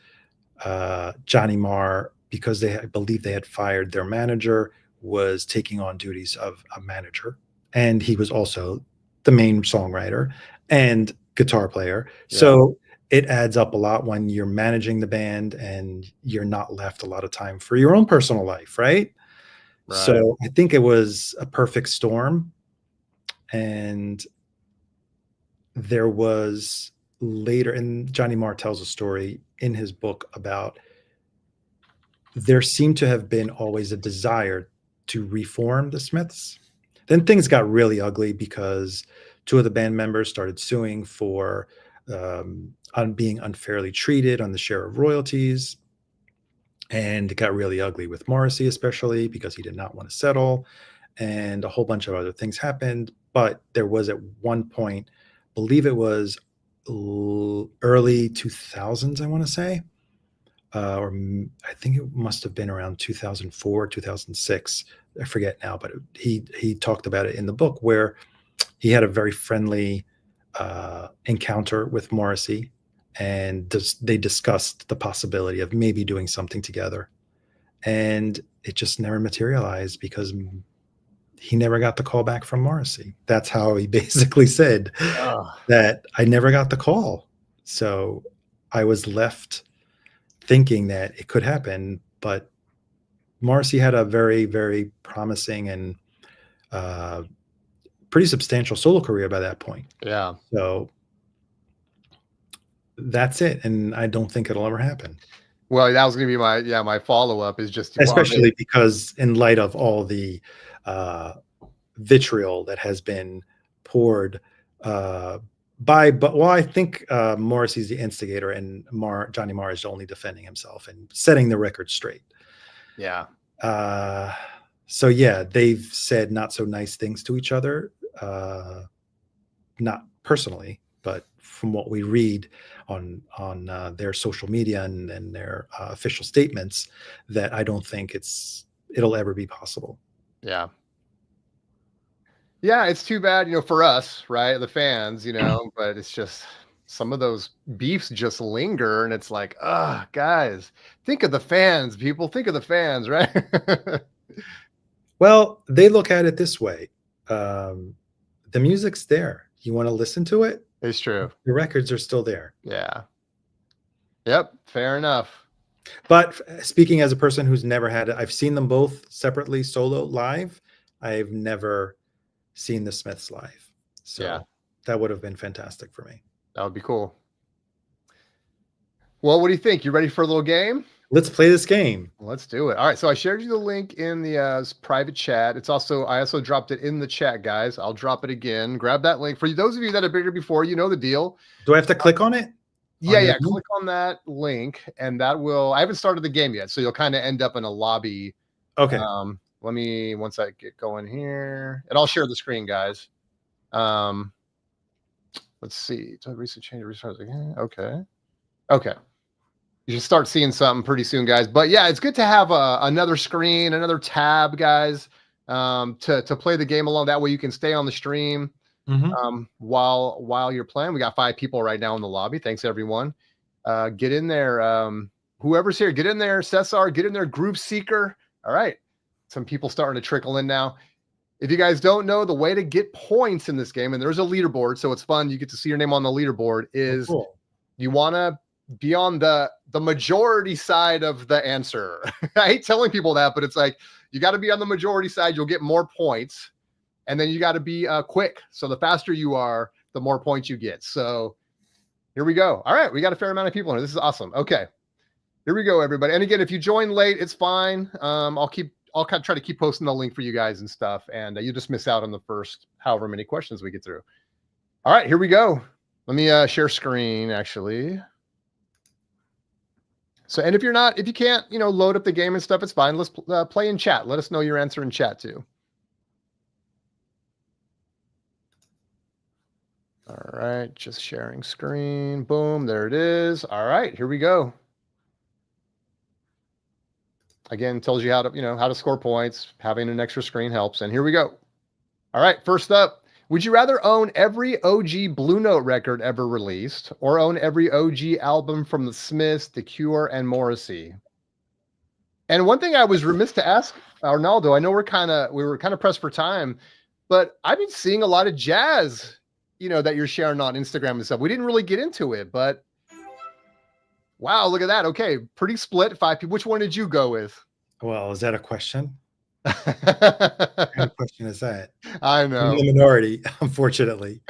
Johnny Marr, because I believe they had fired their manager, was taking on duties of a manager. And he was also the main songwriter and guitar player. Yeah. So it adds up a lot when you're managing the band and you're not left a lot of time for your own personal life, right? So I think it was a perfect storm. And there was later, and Johnny Marr tells a story in his book about there seemed to have been always a desire to reform the Smiths. Then things got really ugly because two of the band members started suing for on being unfairly treated on the share of royalties. And it got really ugly with Morrissey, especially because he did not want to settle. And a whole bunch of other things happened. But there was at one point, believe it was early 2000s, I want to say, or I think it must have been around 2004, 2006. I forget now, but he talked about it in the book where he had a very friendly encounter with Morrissey, and they discussed the possibility of maybe doing something together. And it just never materialized because he never got the call back from Morrissey. That's how he basically said that I never got the call. So I was left thinking that it could happen, but Morrissey had a very, very promising and pretty substantial solo career by that point. Yeah. So that's it. And I don't think it'll ever happen. Well, that was going to be my follow-up is just especially because in light of all the vitriol that has been poured I think Morrissey's the instigator and Johnny Marr is only defending himself and setting the record straight. Yeah. So yeah, they've said not so nice things to each other, not personally, but from what we read on their social media and their official statements, that I don't think it'll ever be possible. Yeah. Yeah, it's too bad, for us, right? The fans, but it's just some of those beefs just linger and it's like, guys, think of the fans, people, think of the fans, right? Well, they look at it this way. The music's there. You want to listen to it? It's true. The records are still there. Yeah. Yep. Fair enough. But speaking as a person who's never had it, I've seen them both separately solo live. I've never seen the Smiths live. So yeah, that would have been fantastic for me. That would be cool. Well, what do you think? You ready for a little game? Let's play this game. Let's do it. All right. So I shared you the link in the private chat. I also dropped it in the chat, guys. I'll drop it again. Grab that link. For those of you that have been here before, you know the deal. Do I have to click on it? Yeah. Click on that link and I haven't started the game yet. So you'll kind of end up in a lobby. Okay. Let me, once I get going here, and I'll share the screen, guys. Let's see. Recent change, restart again. Okay. Okay. You should start seeing something pretty soon, guys. But yeah, it's good to have another screen, another tab, guys, to play the game along. That way you can stay on the stream while you're playing. We got 5 people right now in the lobby. Thanks, everyone. Get in there. Whoever's here, get in there. Cesar, get in there. Groove Seeker. All right. Some people starting to trickle in now. If you guys don't know, the way to get points in this game, and there's a leaderboard, so it's fun. You get to see your name on the leaderboard, is you want to be on the majority side of the answer. I hate telling people that, but it's like, you got to be on the majority side. You'll get more points. And then you got to be quick. So the faster you are, the more points you get. So here we go. All right. We got a fair amount of people here. This is awesome. Okay. Here we go, everybody. And again, if you join late, it's fine. I'll kind of try to keep posting the link for you guys and stuff. And you just miss out on the first however many questions we get through. All right, here we go. Let me share screen, actually. So, and if you can't, load up the game and stuff, it's fine. Let's play in chat. Let us know your answer in chat too. All right, just sharing screen. Boom, there it is. All right, here we go. Again, tells you how to score points. Having an extra screen helps. And here we go. All right, first up, would you rather own every OG Blue Note record ever released or own every OG album from The Smiths, The Cure, and Morrissey? And one thing I was remiss to ask Arnaldo, I know we were kind of pressed for time, but I've been seeing a lot of jazz, that you're sharing on Instagram and stuff. We didn't really get into it, but wow, look at that. Okay, pretty split. 5 people. Which one did you go with? Well, is that a question? What kind of question is that? I know. I'm in the minority, unfortunately.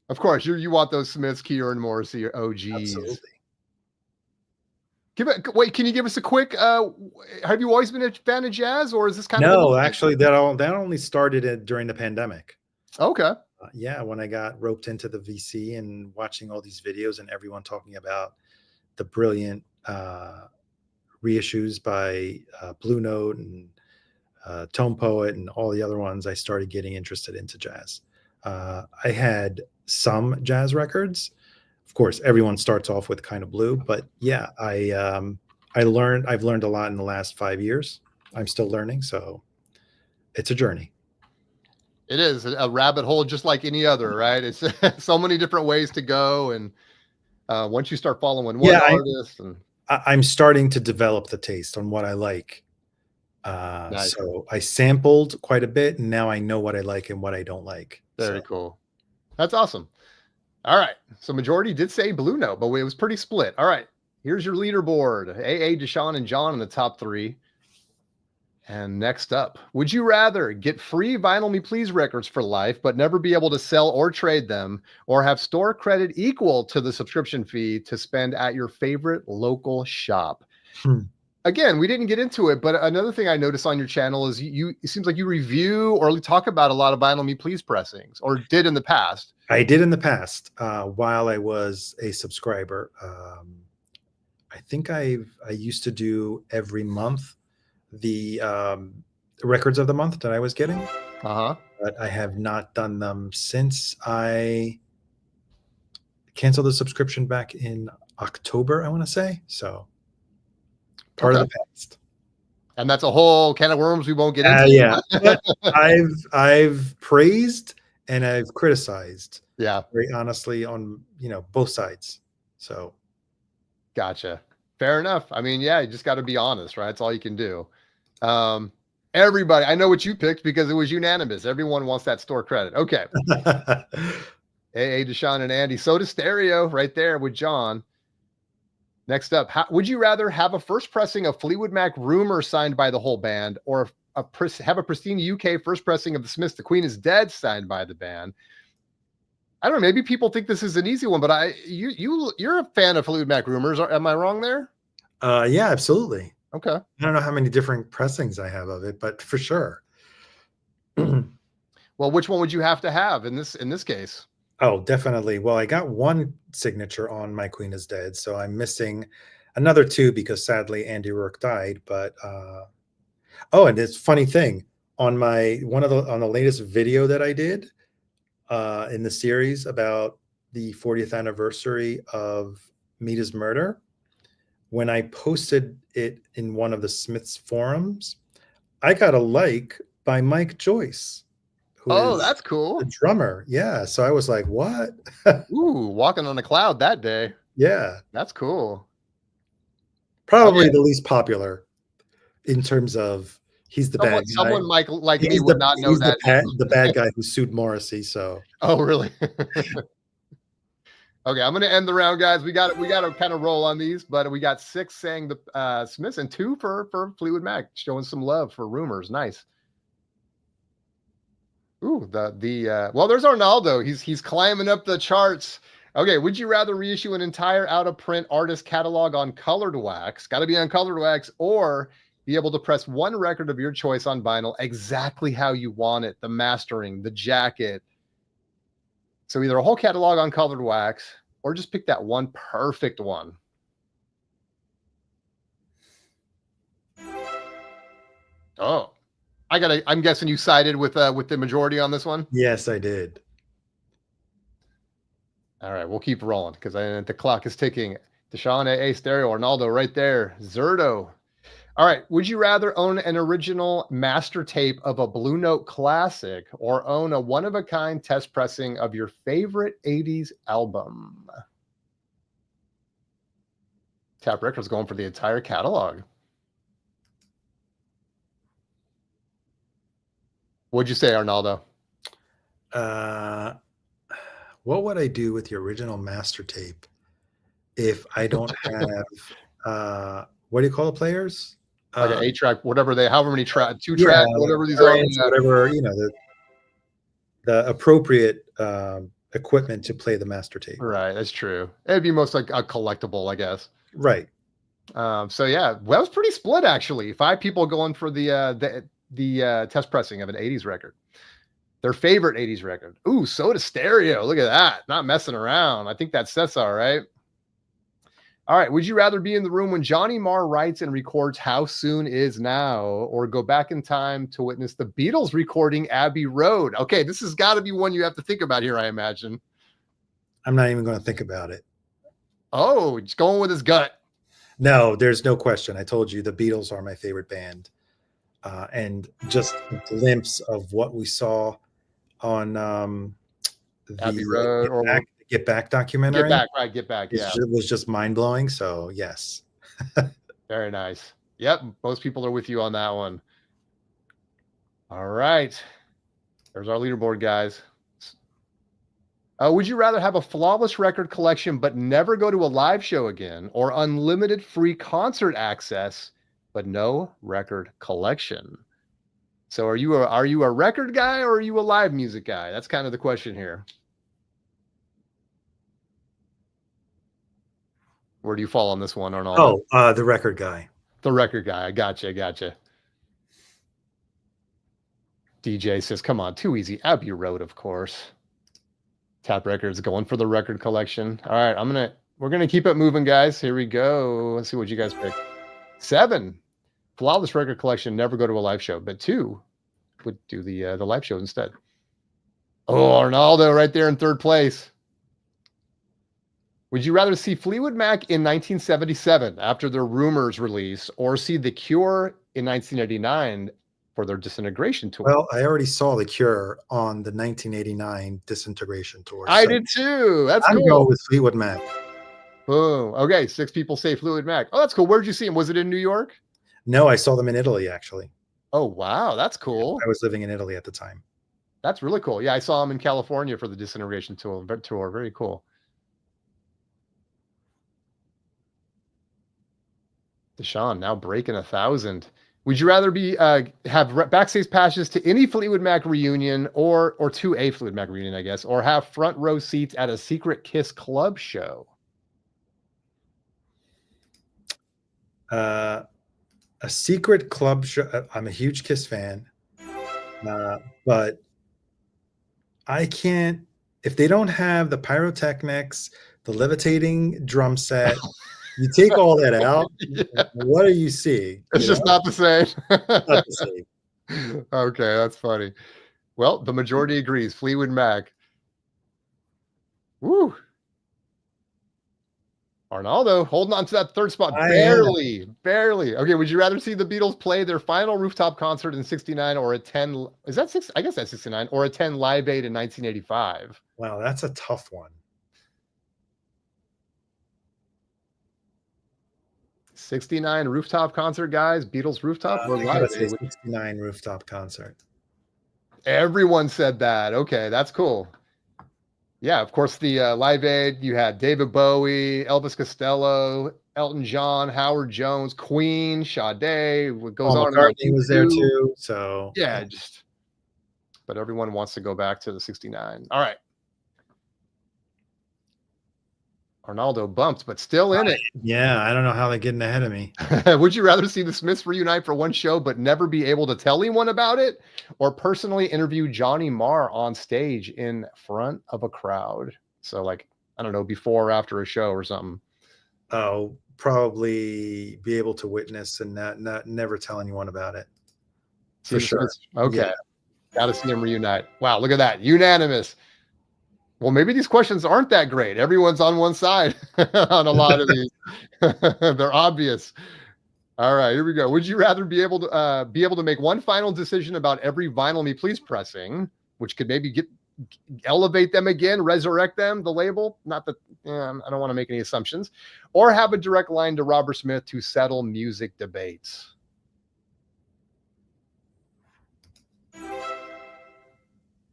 Of course, you want those Smiths, Cure, and Morrissey OGs. Absolutely. Wait, can you give us a quick? Have you always been a fan of jazz, or is this kind of? No, actually, that only started during the pandemic. Okay. Yeah, when I got roped into the VC and watching all these videos and everyone talking about the brilliant reissues by Blue Note and Tone Poet and all the other ones, I started getting interested into jazz. I had some jazz records. Of course, everyone starts off with Kind of Blue, but yeah, I've learned a lot in the last 5 years. I'm still learning, so it's a journey. It is a rabbit hole, just like any other, right? It's so many different ways to go, and once you start following one artist, I'm starting to develop the taste on what I like. Nice. So I sampled quite a bit, and now I know what I like and what I don't like. Very cool. That's awesome. All right. So majority did say Blue Note, but it was pretty split. All right. Here's your leaderboard. AA, Deshaun, and John in the top 3. And next up, would you rather get free Vinyl Me Please records for life, but never be able to sell or trade them, or have store credit equal to the subscription fee to spend at your favorite local shop? Again, we didn't get into it, but another thing I noticed on your channel is it seems like you review or talk about a lot of Vinyl Me Please pressings, or did in the past. I did in the past while I was a subscriber. I think I used to do every month the records of the month that I was getting. But I have not done them since I canceled the subscription back in October, I want to say. So part of the past. And that's a whole can of worms we won't get into. Yeah. But I've praised and I've criticized. Yeah. Very honestly on, both sides. So gotcha. Fair enough. I mean, yeah, you just got to be honest, right? That's all you can do. Everybody, I know what you picked because it was unanimous. Everyone wants that store credit. Okay. AA, Deshaun, and Andy. So does Stereo right there with John. Next up, would you rather have a first pressing of Fleetwood Mac Rumor signed by the whole band, or have a pristine UK first pressing of The Smiths, The Queen Is Dead signed by the band? I don't know. Maybe people think this is an easy one, but you're a fan of Fleetwood Mac Rumors. Am I wrong there? Yeah, absolutely. Okay. I don't know how many different pressings I have of it, but for sure. Well, which one would you have to have in this case? Oh, definitely. Well, I got one signature on My Queen Is Dead, so I'm missing another 2 because sadly Andy Rourke died. But and it's a funny thing on the latest video that I did, in the series about the 40th anniversary of Mita's murder. When I posted it in one of the Smiths forums, I got a like by Mike Joyce, who Oh, is that's the cool. drummer. Yeah. So I was like, what? Ooh, walking on a cloud that day. Yeah. That's cool. Probably Okay. the least popular in terms of he's the bad guy. Someone like me He's would not know that. the bad guy who sued Morrissey. So Oh, really? Okay, I'm gonna end the round, guys. We got to kind of roll on these, but we got 6 saying the Smiths and 2 for Fleetwood Mac, showing some love for Rumors. Nice. Ooh, well, there's Arnaldo. He's climbing up the charts. Okay, would you rather reissue an entire out of print artist catalog on colored wax? Got to be on colored wax, or be able to press one record of your choice on vinyl exactly how you want it, the mastering, the jacket. So either a whole catalog on colored wax, or just pick that one perfect one. Oh, I'm guessing you sided with the majority on this one. yes, I did. All right, we'll keep rolling because the clock is ticking. Deshaun, AA, Stereo, Arnaldo, right there. Zerto. All right, would you rather own an original master tape of a Blue Note classic or own a one-of-a-kind test pressing of your favorite 80s album? Tap Records going for the entire catalog. What'd you say, Arnaldo? What would I do with the original master tape if I don't have what do you call the players? Like an 8-track, whatever however many track, 2-track, Yeah, whatever these or are. whatever, the appropriate equipment to play the master tape. Right, that's true. It'd be most like a collectible, I guess. Right. So yeah, well, that was pretty split actually. 5 people going for the test pressing of an 80s record. Their favorite 80s record. Ooh, Soda Stereo. Look at that. Not messing around. I think that's all right. All right. Would you rather be in the room when Johnny Marr writes and records How Soon Is Now, or go back in time to witness the Beatles recording Abbey Road? Okay, this has got to be one you have to think about here, I imagine. I'm not even going to think about it. Oh, just going with his gut. No, there's no question. I told you the Beatles are my favorite band. And just a glimpse of what we saw on Abbey Road or Get Back documentary. Get Back, right? Get Back. Yeah, it was just mind blowing. So yes. Very nice. Yep, most people are with you on that one. All right, there's our leaderboard, guys. Would you rather have a flawless record collection but never go to a live show again, or unlimited free concert access but no record collection? So are you a record guy or are you a live music guy? That's kind of the question here. Where do you fall on this one, Arnaldo? Oh, the record guy. The record guy. I gotcha. DJ says, come on, too easy. Abbey Road, of course. Tap Records going for the record collection. All right, we're gonna keep it moving, guys. Here we go. Let's see what you guys pick. 7, flawless record collection, never go to a live show, but 2 would do the live show instead. Oh, Arnaldo right there in 3rd place. Would you rather see Fleetwood Mac in 1977 after their Rumors release, or see The Cure in 1989 for their Disintegration tour? Well, I already saw The Cure on the 1989 Disintegration tour. I did too. That's cool. I'm going with Fleetwood Mac. Boom. Okay, 6 people say Fleetwood Mac. Oh, that's cool. Where'd you see him? Was it in New York? No, I saw them in Italy, actually. Oh, wow. That's cool. I was living in Italy at the time. That's really cool. Yeah, I saw him in California for the Disintegration tour. Very cool. Deshaun now breaking 1,000. Would you rather be have backstage passes to any Fleetwood Mac reunion, or to a Fleetwood Mac reunion, I guess, or have front row seats at a secret Kiss club show? A secret club show. I'm a huge Kiss fan, but I can't. If they don't have the pyrotechnics, the levitating drum set, you take all that out. Yeah. What are you seeing? It's just not the same. Not the same. Okay, that's funny. Well, the majority agrees. Fleetwood Mac. Woo. Arnaldo holding on to that third spot. I am. Barely. Okay, would you rather see the Beatles play their final rooftop concert in 69 or attend, is that six? I guess that's 69, or attend Live Aid in 1985? Wow, that's a tough one. 69 rooftop concert, guys. Beatles rooftop or I Live gotta say Aid? 69 rooftop concert. Everyone said that. Okay, that's cool. Yeah, of course, the Live Aid, you had David Bowie, Elvis Costello, Elton John, Howard Jones, Queen, Sade, what goes Paul on and on. McCartney was there too. So Yeah, but everyone wants to go back to the 69. All right. Arnaldo bumped, but still in it. Yeah, I don't know how they're getting ahead of me. Would you rather see the Smiths reunite for one show but never be able to tell anyone about it, or personally interview Johnny Marr on stage in front of a crowd? So, like, I don't know, before or after a show or something. Oh, probably be able to witness and not never tell anyone about it. For sure. Smiths? Okay. Yeah. Got to see them reunite. Wow, look at that. Unanimous. Well, maybe these questions aren't that great. Everyone's on one side on a lot of these. They're obvious. All right, here we go. Would you rather be able to make one final decision about every Vinyl Me Please pressing, which could maybe elevate them again, resurrect them, the label? Not that I don't want to make any assumptions, or have a direct line to Robert Smith to settle music debates?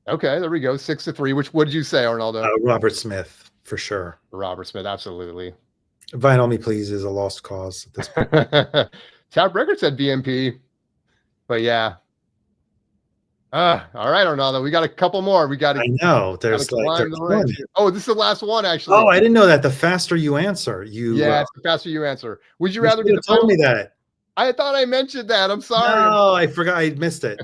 Okay, there we go. 6-3. What did you say, Arnaldo? Robert Smith, for sure. Robert Smith, absolutely. Vinyl Me Please is a lost cause at this point. Tap Record said VMP, but yeah. All right, Arnaldo, we got a couple more. We got to. I know. There's like oh, this is the last one, actually. Oh, I didn't know that. The faster you answer, it's the faster you answer. Would you rather be the told me that? I thought I mentioned that. I'm sorry. No, I forgot. I missed it.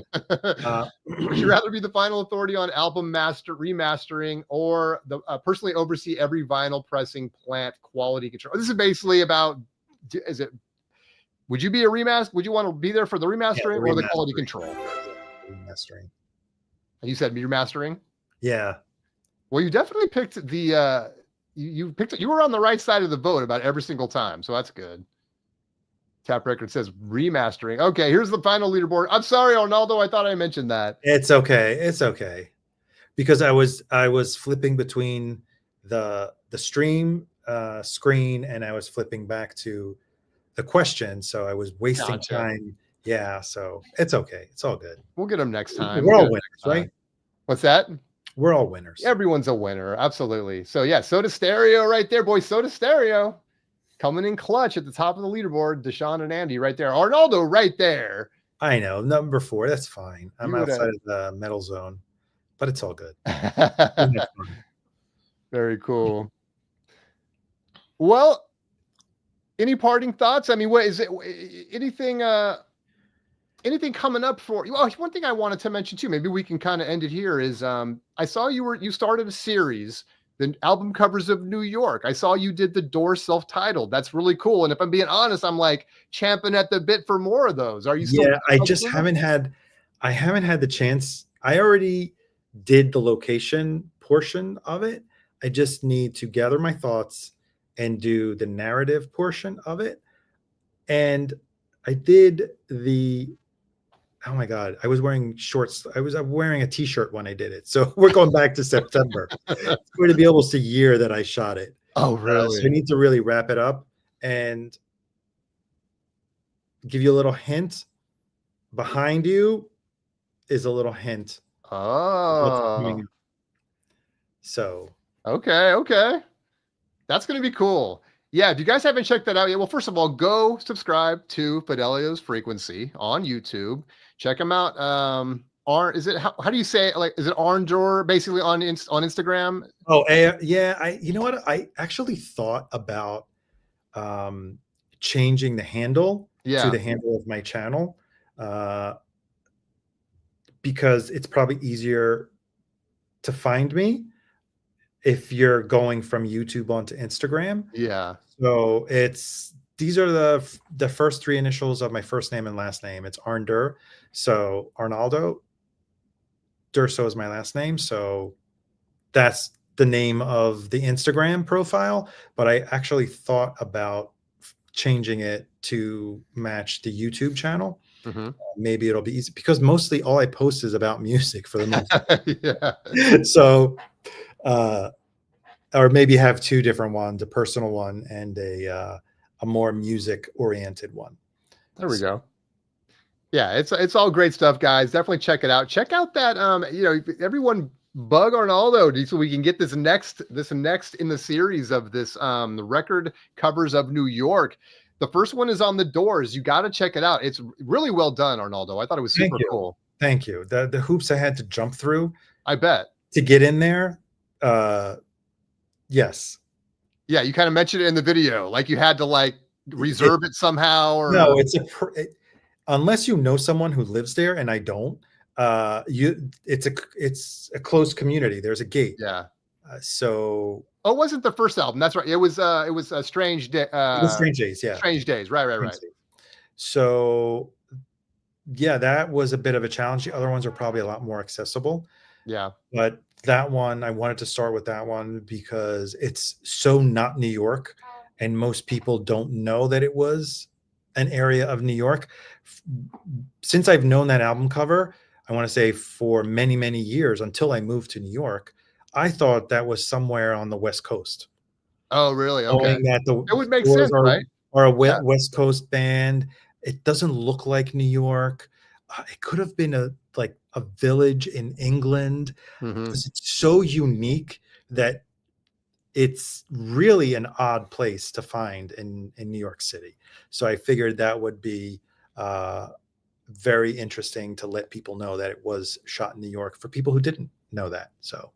Would you rather be the final authority on album remastering, or personally oversee every vinyl pressing plant quality control? This is basically about, would you be a remaster? Would you want to be there for the remastering or the quality control? Remastering. You said remastering? Yeah. Well, you definitely picked the, you were on the right side of the vote about every single time. So that's good. Tap Record says remastering. Okay, here's the final leaderboard. I'm sorry, Arnaldo. I thought I mentioned that. It's okay. It's okay. Because I was flipping between the stream screen and I was flipping back to the question. So I was wasting time. Yeah. So it's okay. It's all good. We'll get them next time. We're all winners, right? What's that? We're all winners. Everyone's a winner. Absolutely. So yeah, Soda Stereo right there, boys. Soda Stereo. Coming in clutch at the top of the leaderboard, Deshaun and Andy right there. Arnaldo right there. I know. Number 4. That's fine. I'm outside of the metal zone, but it's all good. Very cool. Well, any parting thoughts? I mean, what is it? Anything coming up for you? Well, one thing I wanted to mention too, maybe we can kind of end it here, is I saw you started a series, the album covers of New York. I saw you did the Doors self-titled. That's really cool. And if I'm being honest, I'm like champing at the bit for more of those. Are you still? Yeah, I just haven't had the chance. I already did the location portion of it. I just need to gather my thoughts and do the narrative portion of it. And I did oh my God, I was wearing shorts. I was wearing a t-shirt when I did it. So we're going back to September. It's going to be almost a year that I shot it. Oh, really? So I need to really wrap it up and give you a little hint. Behind you is a little hint. Oh. So. Okay. That's going to be cool. Yeah, if you guys haven't checked that out yet, well, first of all, go subscribe to Fidelio's Frequency on YouTube. Check him out. How do you say it? Like, is it Arndor basically on Instagram? Oh, yeah. You know what? I actually thought about changing the handle to the handle of my channel because it's probably easier to find me if you're going from YouTube onto Instagram. Yeah. So these are the first 3 initials of my first name and last name. It's Arndur. So Arnaldo. Durso is my last name. So that's the name of the Instagram profile, but I actually thought about changing it to match the YouTube channel. Mhm. Maybe it'll be easy because mostly all I post is about music for the most Yeah. part. So, uh, or maybe have two different ones, a personal one and a more music oriented one. There we So, go. Yeah, it's all great stuff, guys. Definitely check it out. Check out that everyone bug Arnaldo so we can get this next in the series of this the record covers of New York. The first one is on the doors. You got to check it out. It's really well done, Arnaldo. I thought it was thank super you. cool. Thank you. The hoops I had to jump through I bet. to get in there. Yes. Yeah, you kind of mentioned it in the video, like you had to like It, reserve it somehow no, or unless you know someone who lives there, and I don't. It's a closed community. There's a gate. yeah. So Oh, it wasn't the first album. That's right. It was a strange day. it was Strange Days. Yeah. Strange Days. Right, right, Strange right. Days. So yeah, that was a bit of a challenge. The other ones are probably a lot more accessible, Yeah. but that one I wanted to start with that one because it's so not New York, and most people don't know that it was an area of New York. Since I've known that album cover, I want to say for many, many years until I moved to New York, I thought that was somewhere on the West Coast. Oh, really? Okay. Knowing that the It would make Doors sense, right? are a Yeah. West Coast band, it doesn't look like New York. It could have been a village in England Mhm. because it's so unique that it's really an odd place to find in New York City. So I figured that would be uh, very interesting to let people know that it was shot in New York for people who didn't know that. So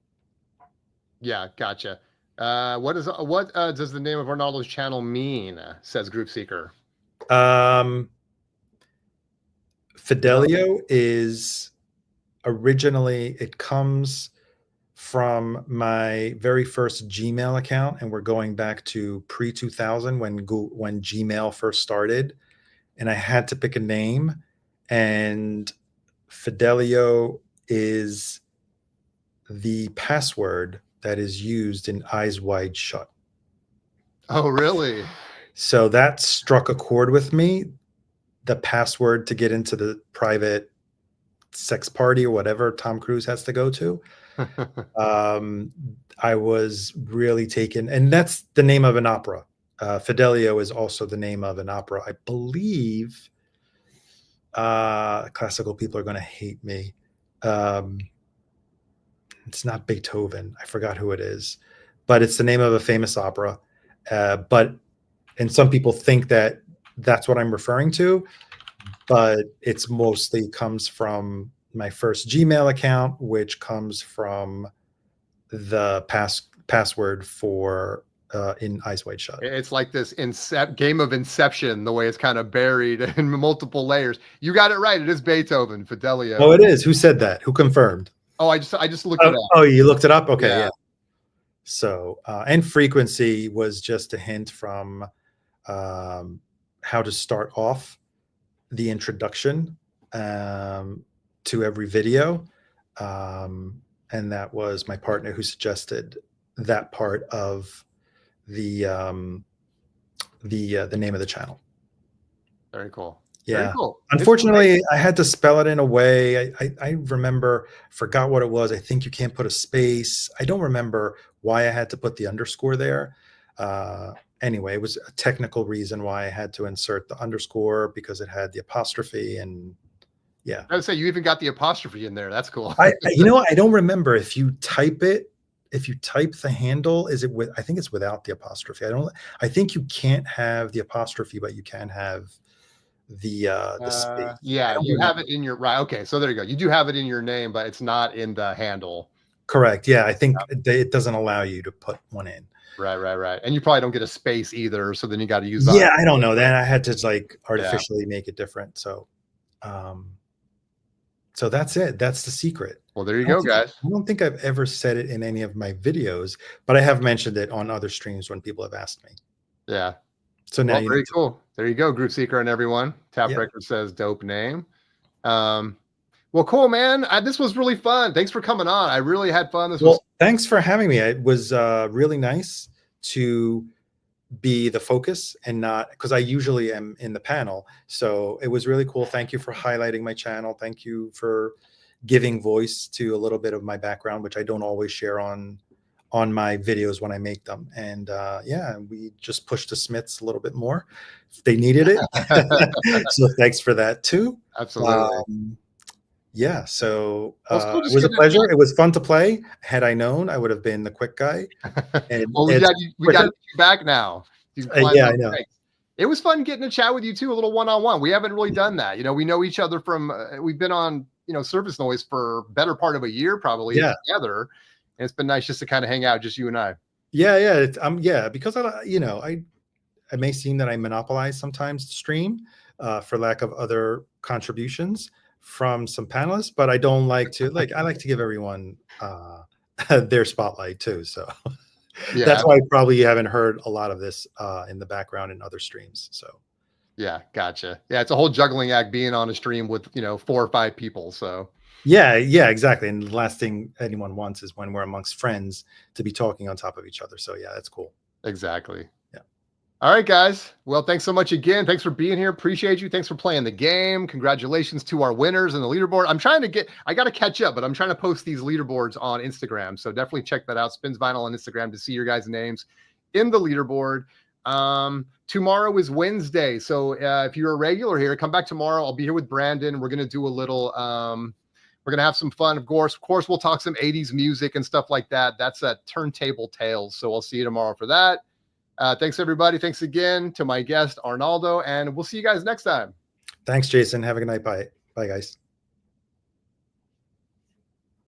Yeah, gotcha. What does the name of Arnaldo's channel mean? Says Group Seeker. um, You know? Fidelio is originally, it comes from my very first Gmail account, and we're going back to pre 2000 when Gmail first started, and I had to pick a name, and Fidelio is the password that is used in Eyes Wide Shut. Oh, really? So that struck a chord with me. The password to get into the private sex party or whatever Tom Cruise has to go to. I was really taken, and that's the name of an opera. Fidelio is also the name of an opera, I believe. Classical people are going to hate me. It's not Beethoven. I forgot who it is, but it's the name of a famous opera. And some people think that that's what I'm referring to, but it's mostly comes from my first Gmail account, which comes from the password for in Eyes Wide Shut. It's like this game of Inception, the way it's kind of buried in multiple layers. You got it right. It is Beethoven, Fidelio. Oh, it is. Who said that? Who confirmed? Oh, I just looked it up. Oh, you looked it up? Okay, Yeah. yeah. So, and frequency was just a hint from how to start off the introduction to every video. And that was my partner who suggested that part of the name of the channel. Very cool. Yeah. Very cool. Unfortunately, I had to spell it in a way. I remember, forgot what it was. I think you can't put a space. I don't remember why I had to put the underscore there. Anyway, it was a technical reason why I had to insert the underscore because it had the apostrophe, and yeah. I would say you even got the apostrophe in there. That's cool. I don't remember if you type the handle, is it with, I think it's without the apostrophe. I think you can't have the apostrophe, but you can have the space. Yeah, you have it in your right. Okay, so there you go. You do have it in your name, but it's not in the handle. Correct. Yeah, I think it doesn't allow you to put one in. Right. And you probably don't get a space either, so then you got to use. Yeah, I don't know. Then I had to like artificially make it different. So, so that's it. That's the secret. Well, there you go, guys. I don't think I've ever said it in any of my videos, but I have mentioned it on other streams when people have asked me. Yeah. So now very cool. There you go, Group Seeker and everyone. Tap Yeah. Record says dope name. Well, cool, man. This was really fun. Thanks for coming on. I really had fun. This was Thanks for having me. It was really nice to be the focus and not, because I usually am in the panel. So it was really cool. Thank you for highlighting my channel. Thank you for giving voice to a little bit of my background, which I don't always share on my videos when I make them. And yeah, we just pushed the Smiths a little bit more if they needed it. So thanks for that too. Absolutely. Yeah, so Well, it's cool it just was a getting a pleasure. chat. It was fun to play. Had I known, I would have been the quick guy. And Well, it's we got quicker. you back now. You climbed Yeah, I those know. ranks. It was fun getting to chat with you too, a little one-on-one. We haven't really done that. We know each other from we've been on, Surface Noise for better part of a year probably Yeah, together. And it's been nice just to kind of hang out, just you and I. yeah, yeah. Yeah, because I may seem that I monopolize sometimes the stream for lack of other contributions from some panelists, but I don't like to I like to give everyone their spotlight too. So Yeah, that's why probably you haven't heard a lot of this in the background in other streams. So yeah, gotcha. Yeah, it's a whole juggling act being on a stream with, 4 or 5 people. So yeah, yeah, exactly. And the last thing anyone wants is when we're amongst friends to be talking on top of each other. So yeah, that's cool. exactly. Yeah. All right, guys. Well, thanks so much again. Thanks for being here. Appreciate you. Thanks for playing the game. Congratulations to our winners and the leaderboard. I got to catch up, but I'm trying to post these leaderboards on Instagram. So definitely check that out. Spins Vinyl on Instagram to see your guys' names in the leaderboard. Tomorrow is Wednesday. So if you're a regular here, come back tomorrow. I'll be here with Brandon. We're going to do a little, we're going to have some fun. Of course, we'll talk some 80s music and stuff like that. That's at Turntable Tales. So I'll see you tomorrow for that. Thanks, everybody. Thanks again to my guest, Arnaldo, and we'll see you guys next time. Thanks, Jason. Have a good night. Bye. Bye, guys.